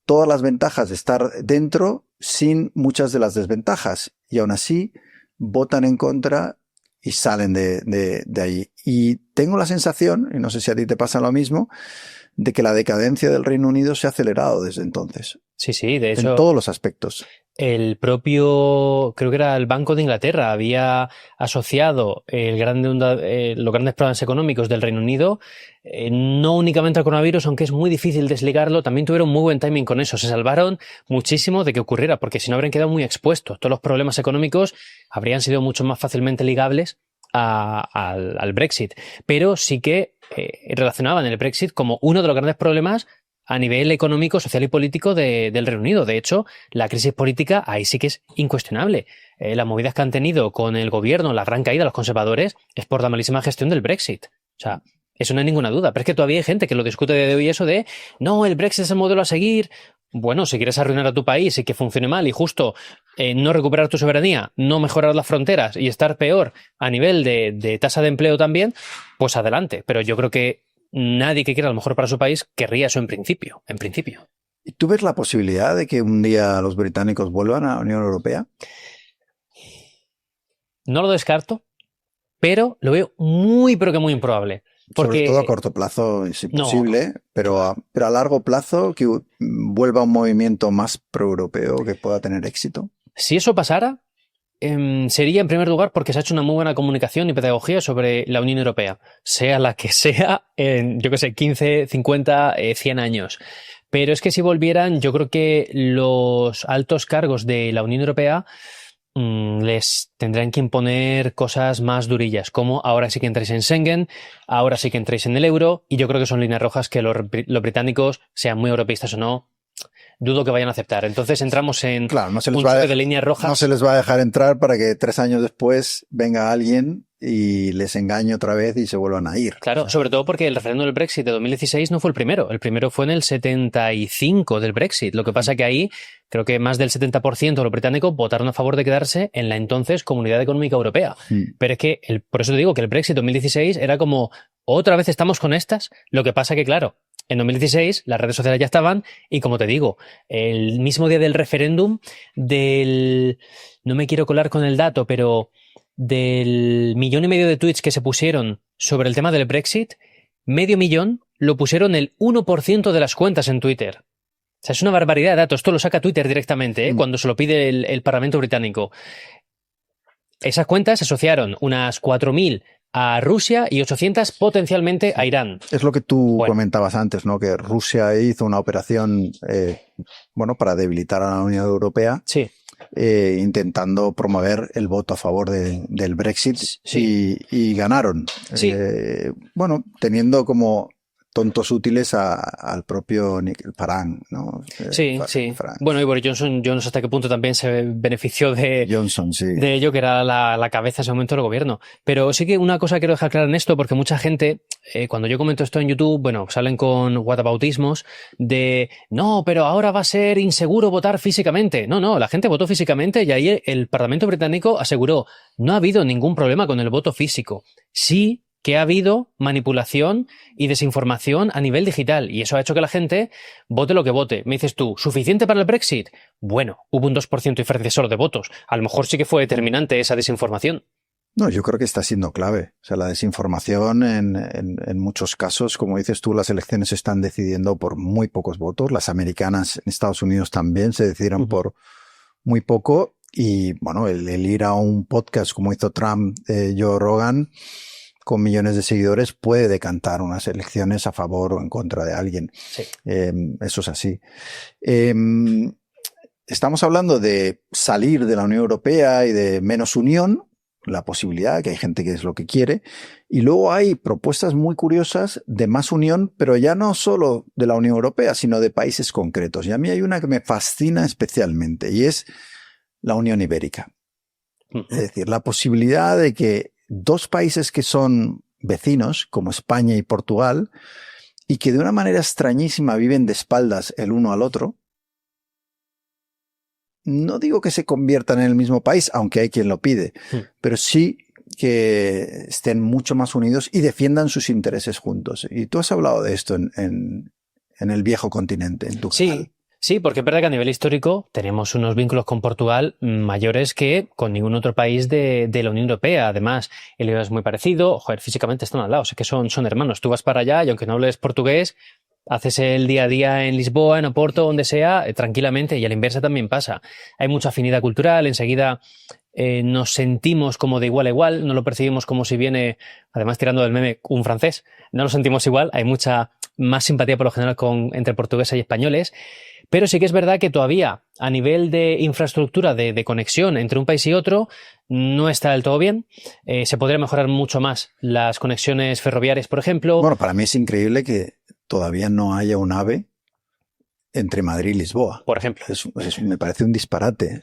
todas las ventajas de estar dentro sin muchas de las desventajas. Y aún así votan en contra y salen de ahí. Y tengo la sensación, y no sé si a ti te pasa lo mismo, de que la decadencia del Reino Unido se ha acelerado desde entonces. Sí, sí, de hecho... En todos los aspectos. El propio, creo que era el Banco de Inglaterra, había asociado los grandes problemas económicos del Reino Unido, no únicamente al coronavirus, aunque es muy difícil desligarlo, también tuvieron muy buen timing con eso, se salvaron muchísimo de que ocurriera, porque si no habrían quedado muy expuestos. Todos los problemas económicos habrían sido mucho más fácilmente ligables al Brexit, pero sí que relacionaban el Brexit como uno de los grandes problemas a nivel económico, social y político del Reino Unido. De hecho, la crisis política ahí sí que es incuestionable. Las movidas que han tenido con el gobierno, la gran caída de los conservadores, es por la malísima gestión del Brexit. O sea, eso no hay ninguna duda. Pero es que todavía hay gente que lo discute de hoy eso de no, el Brexit es el modelo a seguir. Bueno, si quieres arruinar a tu país y que funcione mal y justo no recuperar tu soberanía, no mejorar las fronteras y estar peor a nivel de tasa de empleo también, pues adelante. Pero yo creo que nadie que quiera lo mejor para su país querría eso en principio. ¿Y tú ves la posibilidad de que un día los británicos vuelvan a la Unión Europea? No lo descarto, pero lo veo muy, pero que muy improbable. Porque... Sobre todo a corto plazo es imposible, no. pero a largo plazo que vuelva un movimiento más proeuropeo que pueda tener éxito. Si eso pasara, sería en primer lugar porque se ha hecho una muy buena comunicación y pedagogía sobre la Unión Europea, sea la que sea, en, yo qué sé, 15, 50, 100 años. Pero es que si volvieran, yo creo que los altos cargos de la Unión Europea les tendrán que imponer cosas más durillas, como ahora sí que entréis en Schengen, ahora sí que entréis en el euro, y yo creo que son líneas rojas que los británicos, sean muy europeístas o no, dudo que vayan a aceptar. Entonces entramos en un choque de líneas rojas. No se les va a dejar entrar para que 3 años después venga alguien y les engañe otra vez y se vuelvan a ir. Claro, o sea, sobre todo porque el referéndum del Brexit de 2016 no fue el primero. El primero fue en el 75 del Brexit. Lo que pasa que ahí creo que más del 70% de los británicos votaron a favor de quedarse en la entonces Comunidad Económica Europea. Pero es que, por eso te digo que el Brexit 2016 era como, otra vez estamos con estas. Lo que pasa que, claro, en 2016 las redes sociales ya estaban y, como te digo, el mismo día del referéndum no me quiero colar con el dato, pero del 1,5 millones de tweets que se pusieron sobre el tema del Brexit, 500,000 lo pusieron el 1% de las cuentas en Twitter. O sea, es una barbaridad de datos. Esto lo saca Twitter directamente, cuando se lo pide el Parlamento británico. Esas cuentas se asociaron unas 4.000 a Rusia y 800 potencialmente a Irán. Es lo que tú comentabas antes, ¿no? Que Rusia hizo una operación, para debilitar a la Unión Europea. Sí. intentando promover el voto a favor del Brexit y ganaron. Sí. Bueno, teniendo como tontos útiles al propio Farage, ¿no? Sí. Farage. Bueno, y Boris Johnson, yo no sé hasta qué punto también se benefició de Johnson, sí. de ello, que era la cabeza en ese momento del gobierno. Pero sí que una cosa quiero dejar clara en esto, porque mucha gente, cuando yo comento esto en YouTube, bueno, salen con whataboutismos de no, pero ahora va a ser inseguro votar físicamente. No, la gente votó físicamente y ahí el Parlamento británico aseguró, no ha habido ningún problema con el voto físico. Sí que ha habido manipulación y desinformación a nivel digital, y eso ha hecho que la gente vote lo que vote. Me dices tú, ¿suficiente para el Brexit? Bueno, hubo un 2% de diferencia solo de votos. A lo mejor sí que fue determinante esa desinformación. No, yo creo que está siendo clave. O sea, la desinformación en muchos casos, como dices tú, las elecciones se están decidiendo por muy pocos votos. Las americanas en Estados Unidos también se decidieron por muy poco. Y bueno, el ir a un podcast como hizo Trump, Joe Rogan, con millones de seguidores, puede decantar unas elecciones a favor o en contra de alguien. Sí. Eso es así. Estamos hablando de salir de la Unión Europea y de menos unión, la posibilidad, que hay gente que es lo que quiere, y luego hay propuestas muy curiosas de más unión, pero ya no solo de la Unión Europea, sino de países concretos. Y a mí hay una que me fascina especialmente, y es la Unión Ibérica. Es decir, la posibilidad de que dos países que son vecinos, como España y Portugal, y que de una manera extrañísima viven de espaldas el uno al otro, no digo que se conviertan en el mismo país, aunque hay quien lo pide, pero sí que estén mucho más unidos y defiendan sus intereses juntos. Y tú has hablado de esto en el viejo continente, en tu canal. Sí, porque es verdad que a nivel histórico tenemos unos vínculos con Portugal mayores que con ningún otro país de la Unión Europea. Además, el idioma es muy parecido. Joder, físicamente están al lado, es que son hermanos. Tú vas para allá y aunque no hables portugués, haces el día a día en Lisboa, en Oporto, donde sea, tranquilamente, y a la inversa también pasa. Hay mucha afinidad cultural, enseguida nos sentimos como de igual a igual, no lo percibimos como si viene, además tirando del meme, un francés, no lo sentimos igual, hay mucha más simpatía por lo general entre portugueses y españoles. Pero sí que es verdad que todavía a nivel de infraestructura de conexión entre un país y otro no está del todo bien. Se podría mejorar mucho más las conexiones ferroviarias, por ejemplo. Bueno, para mí es increíble que todavía no haya un AVE entre Madrid y Lisboa. Por ejemplo. Me parece un disparate.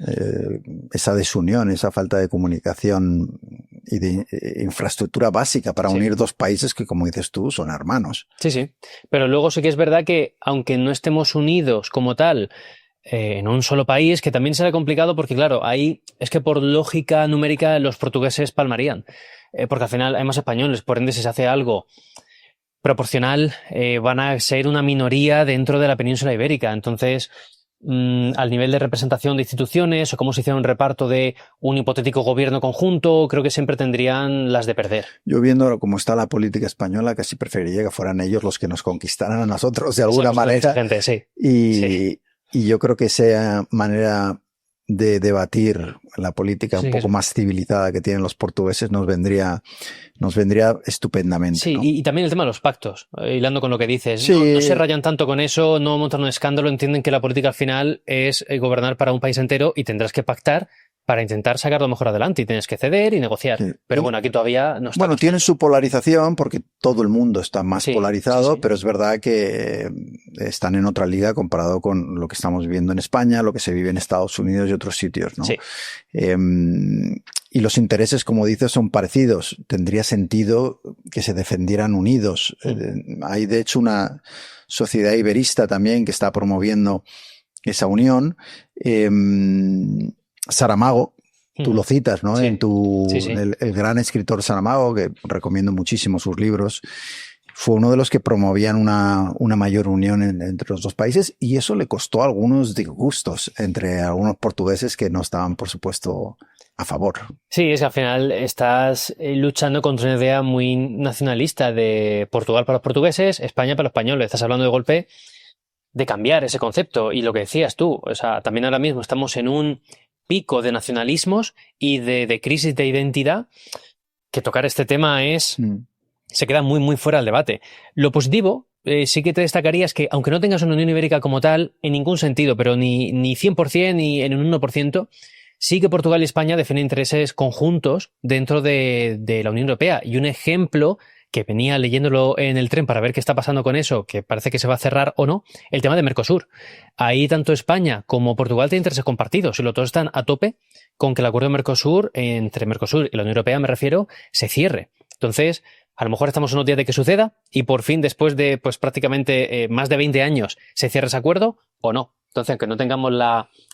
Esa desunión, esa falta de comunicación y de infraestructura básica para unir dos países que, como dices tú, son hermanos. Sí. Pero luego sí que es verdad que, aunque no estemos unidos como tal en un solo país, que también será complicado porque, claro, ahí es que por lógica numérica los portugueses palmarían. Porque al final hay más españoles, por ende, si se hace algo proporcional, van a ser una minoría dentro de la península ibérica. Entonces, al nivel de representación de instituciones o cómo se hiciera un reparto de un hipotético gobierno conjunto, creo que siempre tendrían las de perder. Yo viendo cómo está la política española, casi preferiría que fueran ellos los que nos conquistaran a nosotros de alguna manera. Gente, sí. Y yo creo que esa manera de debatir la política un poco más civilizada que tienen los portugueses nos vendría estupendamente. Sí, ¿no? y también el tema de los pactos, hilando con lo que dices. Sí. No se rayan tanto con eso, no montan un escándalo, entienden que la política al final es gobernar para un país entero y tendrás que pactar para intentar sacarlo mejor adelante y tienes que ceder y negociar. Sí. Pero bueno, aquí todavía no está. Bueno, tienen su polarización porque todo el mundo está más polarizado, pero es verdad que están en otra liga comparado con lo que estamos viviendo en España, lo que se vive en Estados Unidos y otros sitios, ¿no? Sí. Y los intereses, como dices, son parecidos. Tendría sentido que se defendieran unidos. Hay, de hecho, una sociedad iberista también que está promoviendo esa unión. Saramago, tú lo citas, ¿no? Sí. El gran escritor Saramago, que recomiendo muchísimo sus libros, fue uno de los que promovían una mayor unión entre los dos países, y eso le costó algunos disgustos entre algunos portugueses que no estaban, por supuesto, a favor. Sí, es que al final estás luchando contra una idea muy nacionalista de Portugal para los portugueses, España para los españoles. Estás hablando de golpe de cambiar ese concepto, y lo que decías tú, o sea, también ahora mismo estamos en un pico de nacionalismos y de crisis de identidad, que tocar este tema se queda muy, muy fuera del debate. Lo positivo sí que te destacaría es que, aunque no tengas una Unión Ibérica como tal, en ningún sentido, pero ni 100% ni en un 1%, sí que Portugal y España defienden intereses conjuntos dentro de la Unión Europea. Y un ejemplo que venía leyéndolo en el tren para ver qué está pasando con eso, que parece que se va a cerrar o no, el tema de Mercosur. Ahí tanto España como Portugal tienen intereses compartidos y los dos están a tope con que el acuerdo de Mercosur, entre Mercosur y la Unión Europea, me refiero, se cierre. Entonces, a lo mejor estamos unos días de que suceda y por fin, después de pues prácticamente más de 20 años, se cierra ese acuerdo o no. Entonces, aunque no tengamos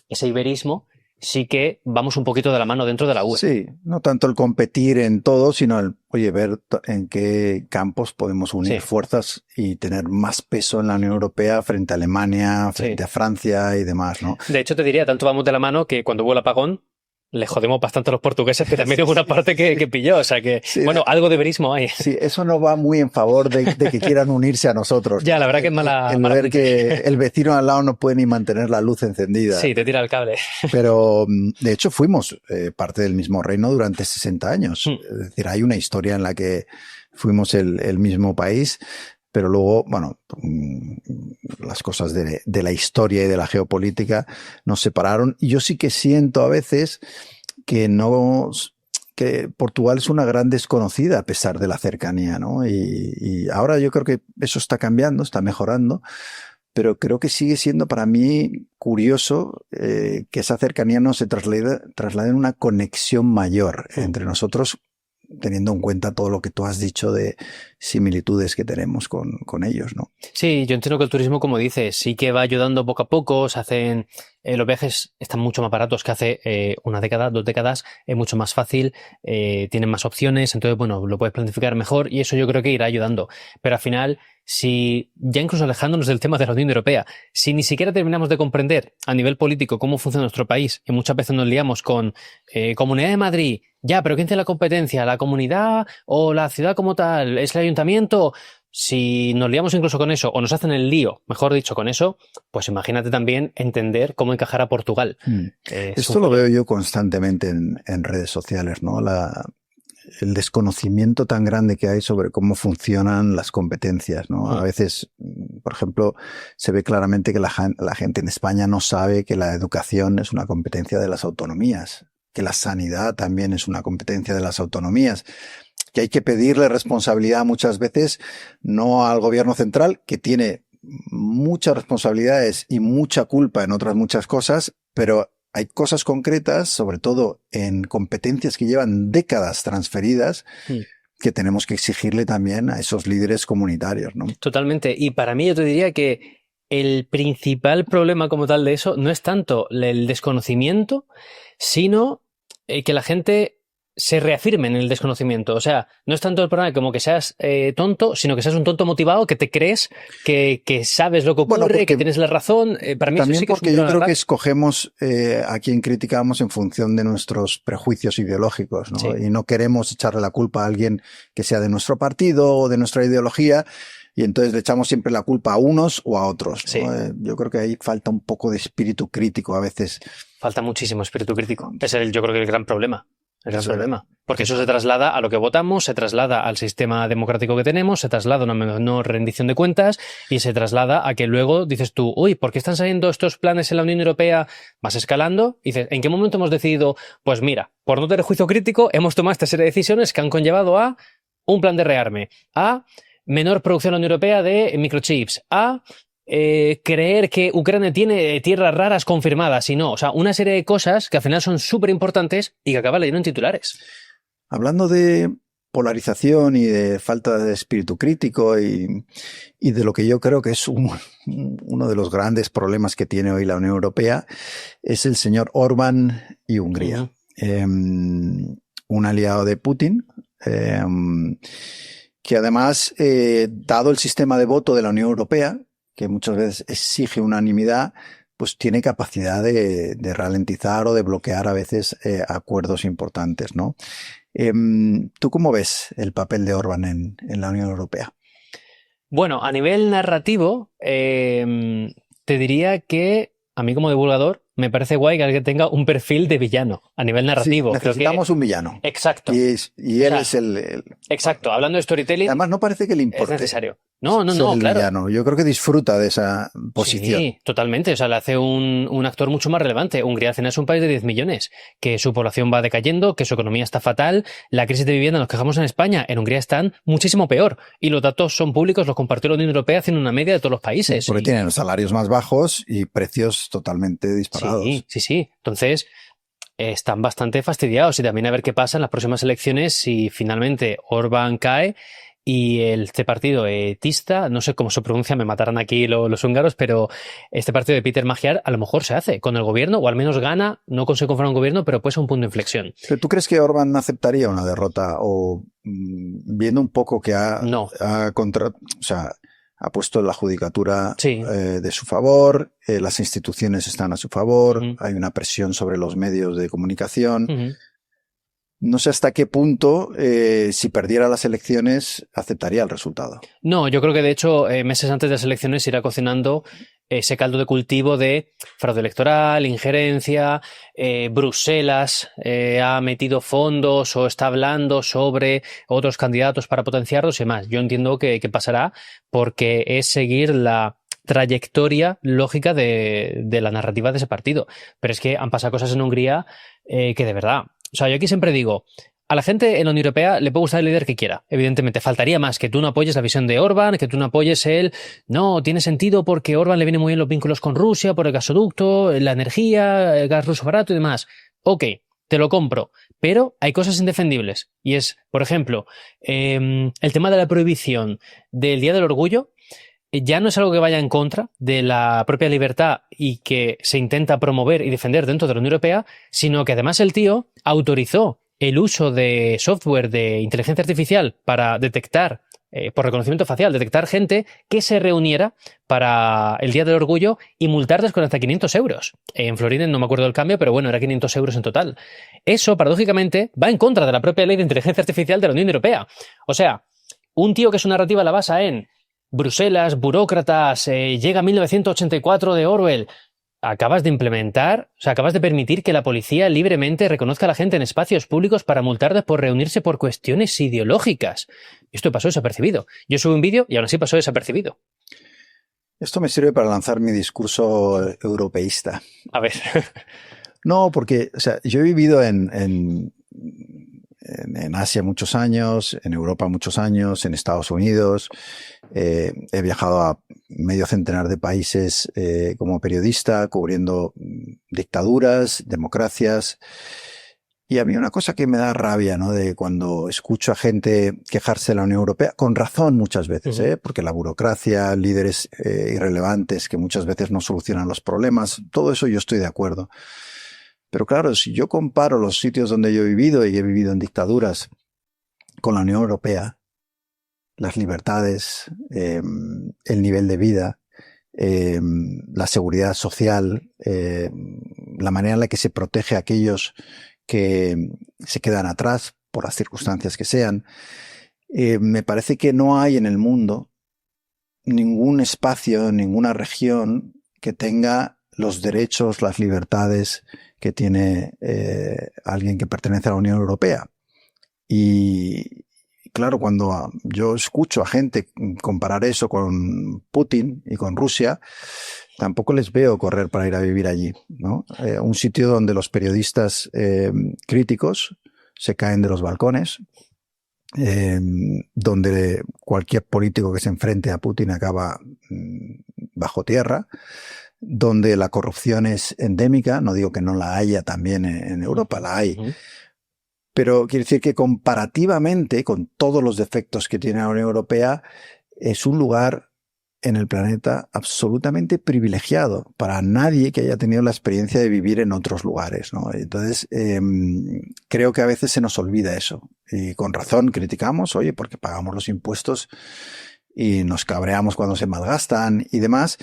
ese iberismo, sí que vamos un poquito de la mano dentro de la UE. Sí, no tanto el competir en todo, sino el, oye, ver en qué campos podemos unir fuerzas y tener más peso en la Unión Europea frente a Alemania, frente a Francia y demás, ¿no? De hecho, te diría, tanto vamos de la mano que cuando hubo el apagón, le jodemos bastante a los portugueses, que también hubo una parte que pilló. O sea que, bueno, algo de verismo hay. Sí, eso no va muy en favor de que quieran unirse a nosotros. Ya, la verdad que es mala. El ver que el vecino al lado no puede ni mantener la luz encendida. Sí, te tira el cable. Pero, de hecho, fuimos parte del mismo reino durante 60 años. Es decir, hay una historia en la que fuimos el mismo país. Pero luego, bueno, las cosas de la historia y de la geopolítica nos separaron. Y yo sí que siento a veces que Portugal es una gran desconocida a pesar de la cercanía, ¿no? Y ahora yo creo que eso está cambiando, está mejorando, pero creo que sigue siendo para mí curioso que esa cercanía no se traslade en una conexión mayor entre nosotros, teniendo en cuenta todo lo que tú has dicho de similitudes que tenemos con ellos, ¿no? Sí, yo entiendo que el turismo, como dices, sí que va ayudando poco a poco, se hacen, los viajes están mucho más baratos que hace una década, 2 décadas, es mucho más fácil, tienen más opciones, entonces, bueno, lo puedes planificar mejor y eso yo creo que irá ayudando. Pero al final, si ya incluso alejándonos del tema de la Unión Europea, si ni siquiera terminamos de comprender a nivel político cómo funciona nuestro país, y muchas veces nos liamos con Comunidad de Madrid, ya, pero ¿quién tiene la competencia? ¿La comunidad o la ciudad como tal? ¿Es el ayuntamiento? Si nos liamos incluso con eso, o nos hacen el lío, mejor dicho, con eso, pues imagínate también entender cómo encajar a Portugal. Esto lo veo yo constantemente en redes sociales, ¿no? El desconocimiento tan grande que hay sobre cómo funcionan las competencias, ¿no? A veces, por ejemplo, se ve claramente que la gente en España no sabe que la educación es una competencia de las autonomías, que la sanidad también es una competencia de las autonomías, que hay que pedirle responsabilidad muchas veces no al gobierno central, que tiene muchas responsabilidades y mucha culpa en otras muchas cosas, pero hay cosas concretas, sobre todo en competencias que llevan décadas transferidas, que tenemos que exigirle también a esos líderes comunitarios, ¿no? Totalmente. Y para mí yo te diría que el principal problema como tal de eso no es tanto el desconocimiento, sino que la gente se reafirme en el desconocimiento. O sea, no es tanto el problema como que seas tonto, sino que seas un tonto motivado, que te crees que sabes lo que ocurre, que tienes la razón. Para mí también eso sí que porque yo creo que escogemos a quien criticamos en función de nuestros prejuicios ideológicos, ¿no? Sí. Y no queremos echarle la culpa a alguien que sea de nuestro partido o de nuestra ideología, y entonces le echamos siempre la culpa a unos o a otros, ¿no? Sí. Yo creo que ahí falta un poco de espíritu crítico a veces. Falta muchísimo espíritu crítico. Es yo creo que el gran problema. Es el problema. Porque eso se traslada a lo que votamos, se traslada al sistema democrático que tenemos, se traslada a una menor rendición de cuentas y se traslada a que luego dices tú, uy, ¿por qué están saliendo estos planes en la Unión Europea? Vas escalando y dices, ¿en qué momento hemos decidido? Pues mira, por no tener juicio crítico, hemos tomado esta serie de decisiones que han conllevado a un plan de rearme, a menor producción en la Unión Europea de microchips, a creer que Ucrania tiene tierras raras confirmadas y no. O sea, una serie de cosas que al final son súper importantes y que acaban leyendo en titulares. Hablando de polarización y de falta de espíritu crítico y de lo que yo creo que es uno de los grandes problemas que tiene hoy la Unión Europea, es el señor Orbán y Hungría. Un aliado de Putin, que además, dado el sistema de voto de la Unión Europea, que muchas veces exige unanimidad, pues tiene capacidad de ralentizar o de bloquear a veces acuerdos importantes, ¿no? ¿Tú cómo ves el papel de Orbán en la Unión Europea? Bueno, a nivel narrativo, te diría que a mí como divulgador me parece guay que alguien tenga un perfil de villano a nivel narrativo. Sí, necesitamos un villano. Exacto. Y él es el... Exacto, hablando de storytelling. Además no parece que le importe. Es necesario. ser el claro. villano. Yo creo que disfruta de esa posición. Sí, totalmente. O sea, le hace un actor mucho más relevante. Hungría al final es un país de 10 millones, que su población va decayendo, que su economía está fatal. La crisis de vivienda, nos quejamos en España, en Hungría están muchísimo peor. Y los datos son públicos, los compartió la Unión Europea haciendo una media de todos los países. Porque tienen los salarios más bajos y precios totalmente disparados. Sí. Entonces, están bastante fastidiados y también a ver qué pasa en las próximas elecciones si finalmente Orbán cae y este partido etista, no sé cómo se pronuncia, me matarán aquí los húngaros, pero este partido de Peter Magyar a lo mejor se hace con el gobierno o al menos gana, no consigue conformar un gobierno, pero puede ser un punto de inflexión. ¿Pero tú crees que Orbán aceptaría una derrota o viendo un poco que No. ha puesto la judicatura Sí. de su favor, las instituciones están a su favor, Uh-huh. hay una presión sobre los medios de comunicación? Uh-huh. No sé hasta qué punto, si perdiera las elecciones, aceptaría el resultado. No, yo creo que de hecho meses antes de las elecciones irá cocinando ese caldo de cultivo de fraude electoral, injerencia, Bruselas ha metido fondos o está hablando sobre otros candidatos para potenciarlos y demás. Yo entiendo que pasará porque es seguir la trayectoria lógica de la narrativa de ese partido. Pero es que han pasado cosas en Hungría que de verdad... O sea, yo aquí siempre digo, a la gente en la Unión Europea le puede gustar el líder que quiera. Evidentemente, faltaría más que tú no apoyes la visión de Orbán, que tú no apoyes el... No, tiene sentido porque a Orbán le vienen muy bien los vínculos con Rusia, por el gasoducto, la energía, el gas ruso barato y demás. Ok, te lo compro. Pero hay cosas indefendibles. Y es, por ejemplo, el tema de la prohibición del Día del Orgullo. Ya no es algo que vaya en contra de la propia libertad y que se intenta promover y defender dentro de la Unión Europea, sino que además el tío autorizó el uso de software de inteligencia artificial para detectar, por reconocimiento facial, detectar gente que se reuniera para el Día del Orgullo y multarles con hasta 500 euros. En Florida no me acuerdo del cambio, pero bueno, era 500 euros en total. Eso, paradójicamente, va en contra de la propia ley de inteligencia artificial de la Unión Europea. O sea, un tío que su narrativa la basa en Bruselas, burócratas, llega 1984 de Orwell. Acabas de implementar, o sea, acabas de permitir que la policía libremente reconozca a la gente en espacios públicos para multarles por reunirse por cuestiones ideológicas. Esto pasó desapercibido. Yo subí un vídeo y aún así pasó desapercibido. Esto me sirve para lanzar mi discurso europeísta. A ver. No, porque, o sea, yo he vivido en Asia muchos años, en Europa muchos años, en Estados Unidos. He viajado a medio centenar de países como periodista, cubriendo dictaduras, democracias. Y a mí una cosa que me da rabia, ¿no? De cuando escucho a gente quejarse de la Unión Europea, con razón muchas veces, porque la burocracia, líderes irrelevantes que muchas veces no solucionan los problemas, todo eso yo estoy de acuerdo. Pero claro, si yo comparo los sitios donde yo he vivido y he vivido en dictaduras con la Unión Europea, las libertades, el nivel de vida, la seguridad social, la manera en la que se protege a aquellos que se quedan atrás por las circunstancias que sean, me parece que no hay en el mundo ningún espacio, ninguna región que tenga los derechos, las libertades que tiene alguien que pertenece a la Unión Europea. Y claro, cuando yo escucho a gente comparar eso con Putin y con Rusia, tampoco les veo correr para ir a vivir allí, ¿no? Un sitio donde los periodistas críticos se caen de los balcones, donde cualquier político que se enfrente a Putin acaba bajo tierra, donde la corrupción es endémica. No digo que no la haya también en Europa, la hay. Pero quiere decir que comparativamente con todos los defectos que tiene la Unión Europea, es un lugar en el planeta absolutamente privilegiado para nadie que haya tenido la experiencia de vivir en otros lugares, ¿no? Entonces, creo que a veces se nos olvida eso. Y con razón criticamos, oye, porque pagamos los impuestos y nos cabreamos cuando se malgastan y demás.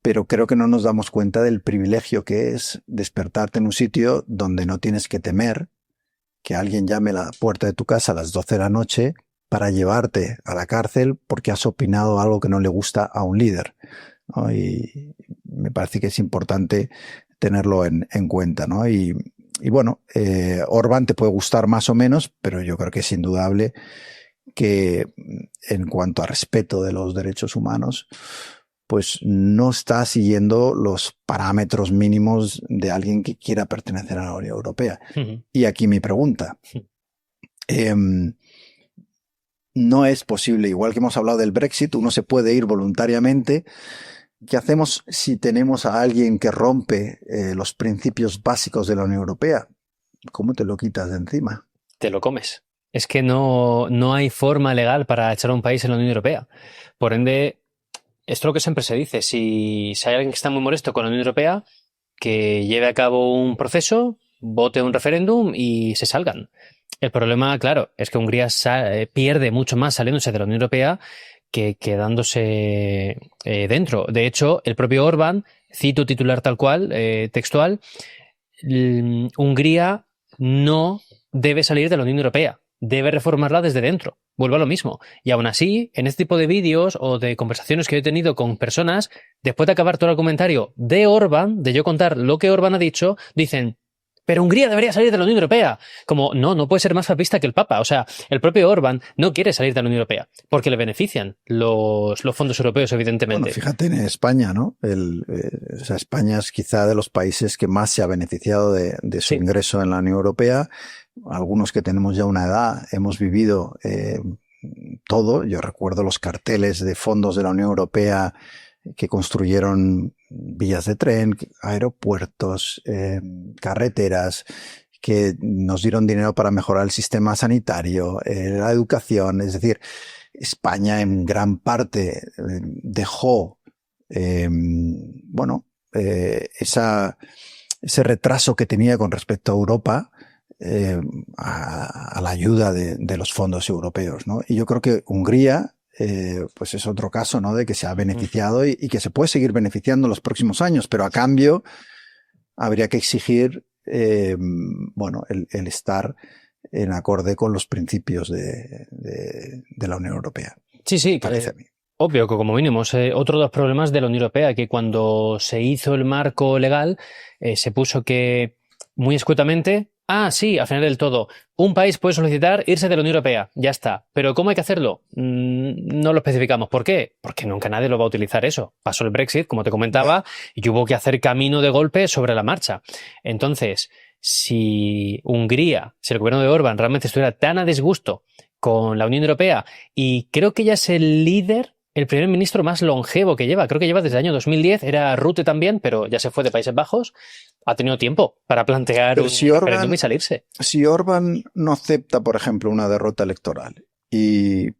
Pero creo que no nos damos cuenta del privilegio que es despertarte en un sitio donde no tienes que temer que alguien llame a la puerta de tu casa a las 12 de la noche para llevarte a la cárcel porque has opinado algo que no le gusta a un líder, ¿no? Y me parece que es importante tenerlo en cuenta, ¿no? Y bueno, Orbán te puede gustar más o menos, pero yo creo que es indudable que en cuanto a respeto de los derechos humanos, pues no está siguiendo los parámetros mínimos de alguien que quiera pertenecer a la Unión Europea. Y aquí mi pregunta. No es posible, igual que hemos hablado del Brexit, uno se puede ir voluntariamente. ¿Qué hacemos si tenemos a alguien que rompe los principios básicos de la Unión Europea? ¿Cómo te lo quitas de encima? Te lo comes. Es que no hay forma legal para echar a un país en la Unión Europea. Por ende, esto es lo que siempre se dice. Si hay alguien que está muy molesto con la Unión Europea, que lleve a cabo un proceso, vote un referéndum y se salgan. El problema, claro, es que Hungría pierde mucho más saliéndose de la Unión Europea que quedándose dentro. De hecho, el propio Orbán, cito titular tal cual, textual, Hungría no debe salir de la Unión Europea, debe reformarla desde dentro. Vuelvo a lo mismo. Y aún así, en este tipo de vídeos o de conversaciones que he tenido con personas, después de acabar todo el comentario de Orbán, de yo contar lo que Orbán ha dicho, dicen: pero Hungría debería salir de la Unión Europea. Como, no puede ser más papista que el Papa. O sea, el propio Orbán no quiere salir de la Unión Europea porque le benefician los fondos europeos, evidentemente. Bueno, fíjate en España, ¿no? O sea, España es quizá de los países que más se ha beneficiado de su ingreso en la Unión Europea. Algunos que tenemos ya una edad hemos vivido todo. Yo recuerdo los carteles de fondos de la Unión Europea que construyeron vías de tren, aeropuertos, carreteras, que nos dieron dinero para mejorar el sistema sanitario, la educación. Es decir, España en gran parte dejó, ese retraso que tenía con respecto a Europa a la ayuda de los fondos europeos, ¿no? Y yo creo que Hungría pues es otro caso, ¿no? De que se ha beneficiado y que se puede seguir beneficiando en los próximos años, pero a cambio habría que exigir el estar en acorde con los principios de la Unión Europea. Sí, parece a mí. Obvio que como mínimo otro de los problemas de la Unión Europea, que cuando se hizo el marco legal se puso que muy escuetamente, sí, al final del todo, un país puede solicitar irse de la Unión Europea, ya está. Pero ¿cómo hay que hacerlo? No lo especificamos. ¿Por qué? Porque nunca nadie lo va a utilizar eso. Pasó el Brexit, como te comentaba, y hubo que hacer camino de golpe sobre la marcha. Entonces, si Hungría, si el gobierno de Orbán realmente estuviera tan a disgusto con la Unión Europea, y creo que ya es el líder, el primer ministro más longevo que lleva, creo que lleva desde el año 2010, era Rutte también, pero ya se fue de Países Bajos, ha tenido tiempo para plantear un referéndum y salirse. Si Orbán no acepta, por ejemplo, una derrota electoral y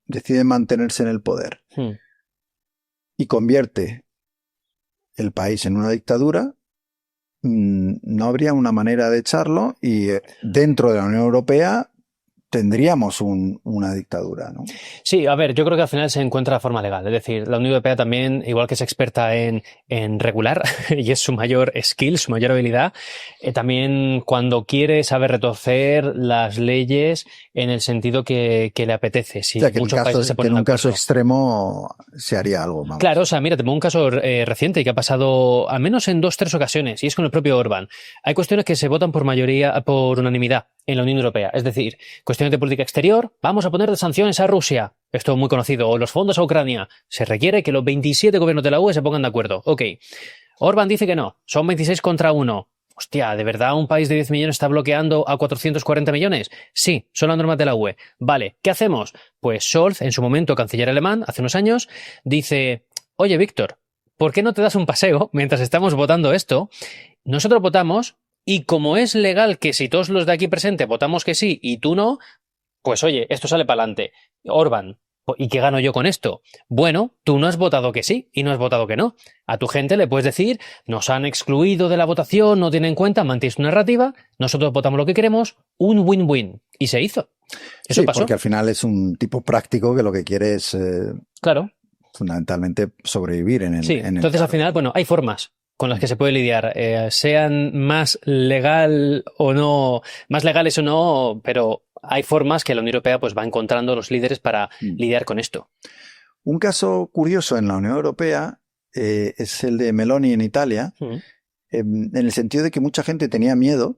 decide mantenerse en el poder y convierte el país en una dictadura, no habría una manera de echarlo y dentro de la Unión Europea tendríamos una dictadura, ¿no? Sí, a ver, yo creo que al final se encuentra la forma legal. Es decir, la Unión Europea también, igual que es experta en regular, y es su mayor skill, su mayor habilidad, también cuando quiere sabe retorcer las leyes en el sentido que le apetece. Si o sea, que muchos países se ponen en un caso extremo se haría algo. Vamos. Claro, o sea, mira, te pongo un caso reciente que ha pasado al menos en 2 o 3 ocasiones, y es con el propio Orbán. Hay cuestiones que se votan por mayoría, por unanimidad en la Unión Europea. Es decir, cuestiones de política exterior, vamos a poner sanciones a Rusia. Esto es muy conocido. O los fondos a Ucrania. Se requiere que los 27 gobiernos de la UE se pongan de acuerdo. Ok. Orbán dice que no. Son 26 contra 1. Hostia, ¿de verdad un país de 10 millones está bloqueando a 440 millones? Sí, son las normas de la UE. Vale, ¿qué hacemos? Pues Scholz, en su momento canciller alemán, hace unos años, dice: oye, Víctor, ¿por qué no te das un paseo mientras estamos votando esto? Nosotros votamos y como es legal que si todos los de aquí presentes votamos que sí y tú no, pues oye, esto sale para adelante. Orbán, ¿y qué gano yo con esto? Bueno, tú no has votado que sí y no has votado que no. A tu gente le puedes decir: nos han excluido de la votación, no tienen en cuenta, mantienes tu narrativa, nosotros votamos lo que queremos, un win-win. Y se hizo. Eso sí, pasó. Porque al final es un tipo práctico que lo que quiere es claro, fundamentalmente sobrevivir en el... Sí, entonces al final, bueno, hay formas con las que se puede lidiar, sean más legales o no, pero hay formas que la Unión Europea pues va encontrando los líderes para lidiar con esto. Un caso curioso en la Unión Europea es el de Meloni en Italia, en el sentido de que mucha gente tenía miedo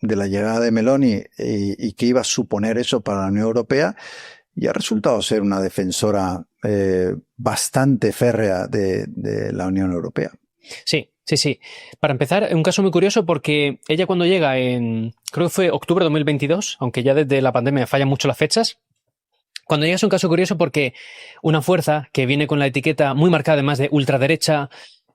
de la llegada de Meloni y qué iba a suponer eso para la Unión Europea, y ha resultado ser una defensora bastante férrea de la Unión Europea. Sí, sí, sí. Para empezar, un caso muy curioso porque ella cuando llega creo que fue octubre de 2022, aunque ya desde la pandemia fallan mucho las fechas, cuando llega es un caso curioso porque una fuerza que viene con la etiqueta muy marcada además de ultraderecha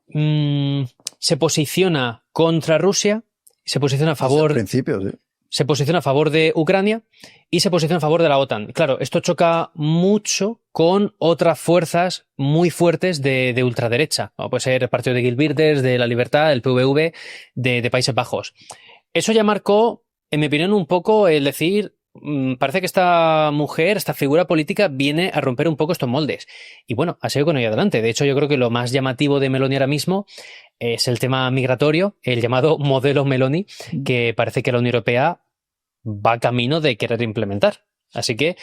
se posiciona contra Rusia, se posiciona a favor... Desde el principio, sí. Se posiciona a favor de Ucrania y se posiciona a favor de la OTAN. Claro, esto choca mucho con otras fuerzas muy fuertes de ultraderecha, como puede ser el partido de Geert Wilders, de La Libertad, el PVV, de Países Bajos. Eso ya marcó, en mi opinión, un poco el decir, parece que esta mujer, esta figura política, viene a romper un poco estos moldes. Y bueno, ha seguido con ello adelante. De hecho, yo creo que lo más llamativo de Meloni ahora mismo es el tema migratorio, el llamado modelo Meloni, que parece que la Unión Europea va camino de querer implementar. Así que,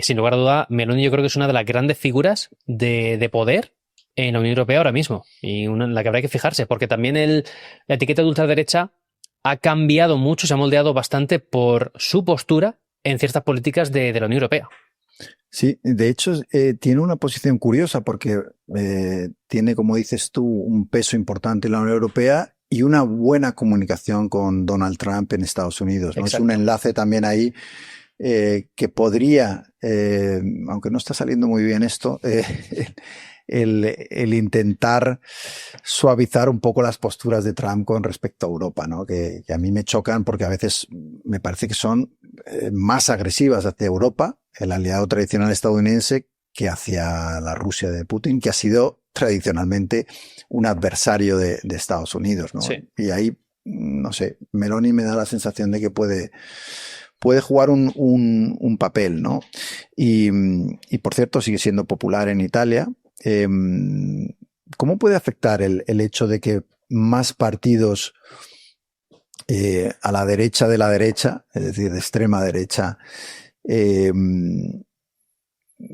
sin lugar a duda, Meloni yo creo que es una de las grandes figuras de poder en la Unión Europea ahora mismo, y una en la que habrá que fijarse, porque también la etiqueta de ultraderecha ha cambiado mucho, se ha moldeado bastante por su postura en ciertas políticas de la Unión Europea. Sí, de hecho tiene una posición curiosa porque tiene, como dices tú, un peso importante en la Unión Europea y una buena comunicación con Donald Trump en Estados Unidos, ¿no? Es un enlace también ahí que podría, aunque no está saliendo muy bien esto, el intentar suavizar un poco las posturas de Trump con respecto a Europa, ¿no? Que a mí me chocan porque a veces me parece que son más agresivas hacia Europa, el aliado tradicional estadounidense, que hacia la Rusia de Putin, que ha sido tradicionalmente un adversario de Estados Unidos, ¿no? Sí. Y ahí, no sé, Meloni me da la sensación de que puede jugar un papel, ¿no? Y por cierto, sigue siendo popular en Italia. ¿Cómo puede afectar el hecho de que más partidos a la derecha de la derecha, es decir, de extrema derecha,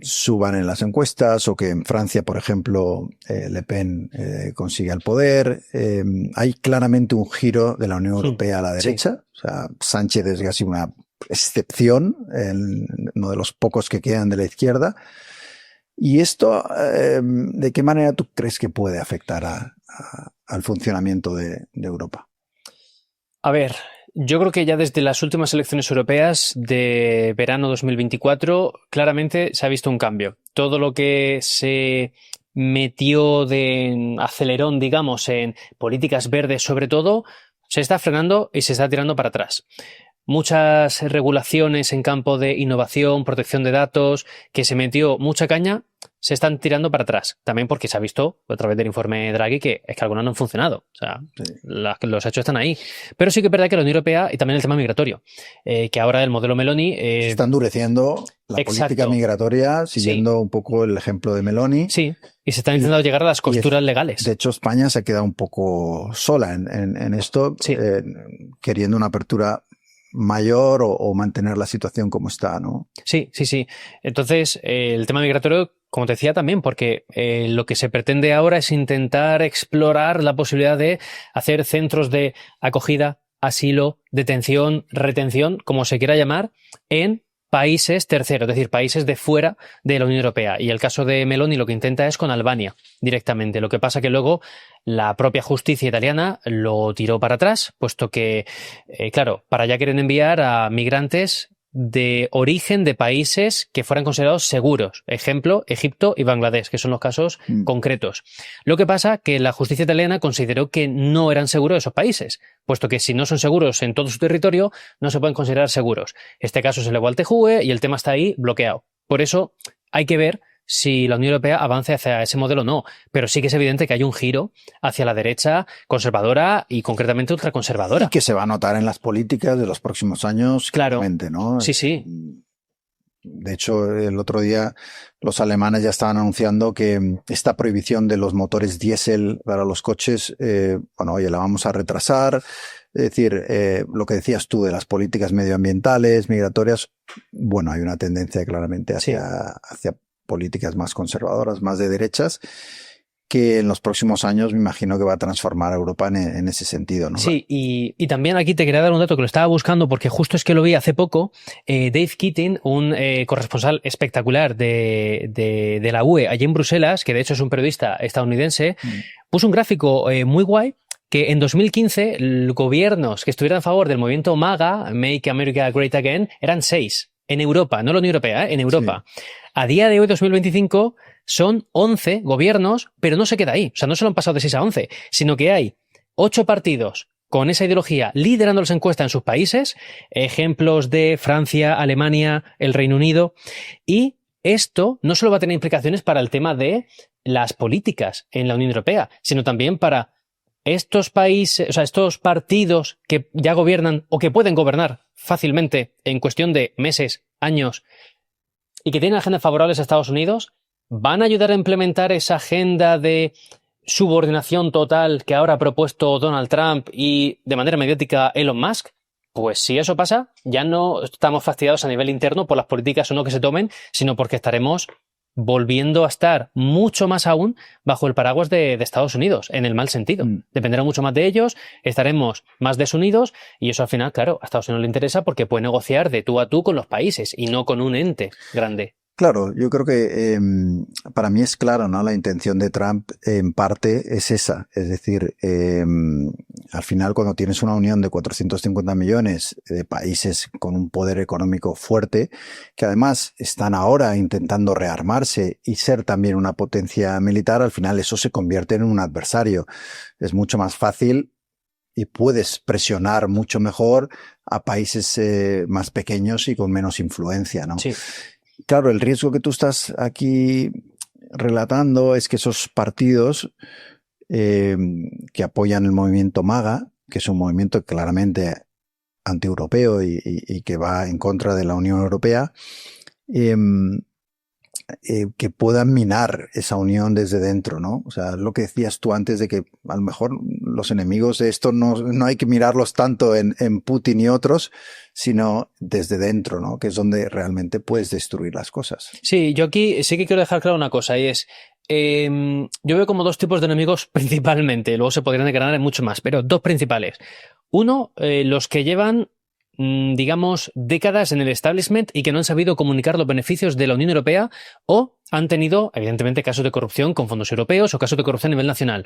suban en las encuestas, o que en Francia, por ejemplo, Le Pen consiga el poder? Hay claramente un giro de la Unión Europea a la derecha. Sí. O sea, Sánchez es casi una excepción, uno de los pocos que quedan de la izquierda. ¿Y esto, de qué manera tú crees que puede afectar al funcionamiento de Europa? A ver, yo creo que ya desde las últimas elecciones europeas de verano 2024 claramente se ha visto un cambio. Todo lo que se metió de acelerón, digamos, en políticas verdes sobre todo, se está frenando y se está tirando para atrás. Muchas regulaciones en campo de innovación, protección de datos, que se metió mucha caña, se están tirando para atrás. También porque se ha visto, a través del informe Draghi, que es que algunas no han funcionado. O sea, sí, los hechos están ahí. Pero sí que es verdad que la Unión Europea, y también el tema migratorio, que ahora el modelo Meloni... se está endureciendo la política migratoria, siguiendo un poco el ejemplo de Meloni. Sí, y se están intentando llegar a las costuras legales. De hecho, España se ha quedado un poco sola en esto, sí, queriendo una apertura mayor o mantener la situación como está, ¿no? Sí, sí, sí. Entonces, el tema migratorio, como te decía también, porque lo que se pretende ahora es intentar explorar la posibilidad de hacer centros de acogida, asilo, detención, retención, como se quiera llamar, en países terceros, es decir, países de fuera de la Unión Europea. Y el caso de Meloni lo que intenta es con Albania directamente. Lo que pasa que luego la propia justicia italiana lo tiró para atrás, puesto que, claro, para allá quieren enviar a migrantes de origen de países que fueran considerados seguros. Ejemplo, Egipto y Bangladesh, que son los casos concretos. Lo que pasa que la justicia italiana consideró que no eran seguros esos países, puesto que si no son seguros en todo su territorio, no se pueden considerar seguros. Este caso se elevó al TJUE y el tema está ahí bloqueado. Por eso hay que ver si la Unión Europea avanza hacia ese modelo o no, pero sí que es evidente que hay un giro hacia la derecha conservadora y concretamente ultraconservadora. Y que se va a notar en las políticas de los próximos años, claro, claramente, ¿no? Sí, sí. De hecho, el otro día los alemanes ya estaban anunciando que esta prohibición de los motores diésel para los coches, bueno, oye, la vamos a retrasar. Es decir, lo que decías tú de las políticas medioambientales, migratorias, bueno, hay una tendencia claramente hacia políticas más conservadoras, más de derechas. que en los próximos años me imagino que va a transformar a Europa en ese sentido, ¿no? Sí, y también aquí te quería dar un dato que lo estaba buscando porque justo es que lo vi hace poco. Dave Keating, un corresponsal espectacular de la UE allí en Bruselas, que de hecho es un periodista estadounidense, puso un gráfico muy guay que en 2015 los gobiernos que estuvieran a favor del movimiento MAGA, Make America Great Again, eran 6 en Europa, no la Unión Europea, en Europa. Sí. A día de hoy, 2025, son 11 gobiernos, pero no se queda ahí. O sea, no se lo han pasado de 6 a 11, sino que hay 8 partidos con esa ideología liderando las encuestas en sus países, ejemplos de Francia, Alemania, el Reino Unido, y esto no solo va a tener implicaciones para el tema de las políticas en la Unión Europea, sino también para estos países, o sea, estos partidos que ya gobiernan o que pueden gobernar fácilmente en cuestión de meses, años, y que tienen agendas favorables a Estados Unidos, van a ayudar a implementar esa agenda de subordinación total que ahora ha propuesto Donald Trump y de manera mediática Elon Musk. Pues si eso pasa, ya no estamos fastidiados a nivel interno por las políticas o no que se tomen, sino porque estaremos volviendo a estar mucho más aún bajo el paraguas de Estados Unidos, en el mal sentido. Dependerá mucho más de ellos, estaremos más desunidos y eso al final, claro, a Estados Unidos le interesa porque puede negociar de tú a tú con los países y no con un ente grande. Claro, yo creo que para mí es claro, ¿no? La intención de Trump en parte es esa. Es decir, al final cuando tienes una unión de 450 millones de países con un poder económico fuerte, que además están ahora intentando rearmarse y ser también una potencia militar, al final eso se convierte en un adversario. Es mucho más fácil y puedes presionar mucho mejor a países más pequeños y con menos influencia, ¿no? Sí. Claro, el riesgo que tú estás aquí relatando es que esos partidos que apoyan el movimiento MAGA, que es un movimiento claramente antieuropeo y que va en contra de la Unión Europea, que puedan minar esa unión desde dentro, ¿no? O sea, lo que decías tú antes de que a lo mejor los enemigos de esto no hay que mirarlos tanto en Putin y otros, sino desde dentro, ¿no? Que es donde realmente puedes destruir las cosas. Sí, yo aquí sí que quiero dejar claro una cosa y es, yo veo como dos tipos de enemigos principalmente, luego se podrían engranar en mucho más, pero dos principales. Uno, los que llevan digamos, décadas en el establishment y que no han sabido comunicar los beneficios de la Unión Europea o han tenido, evidentemente, casos de corrupción con fondos europeos o casos de corrupción a nivel nacional.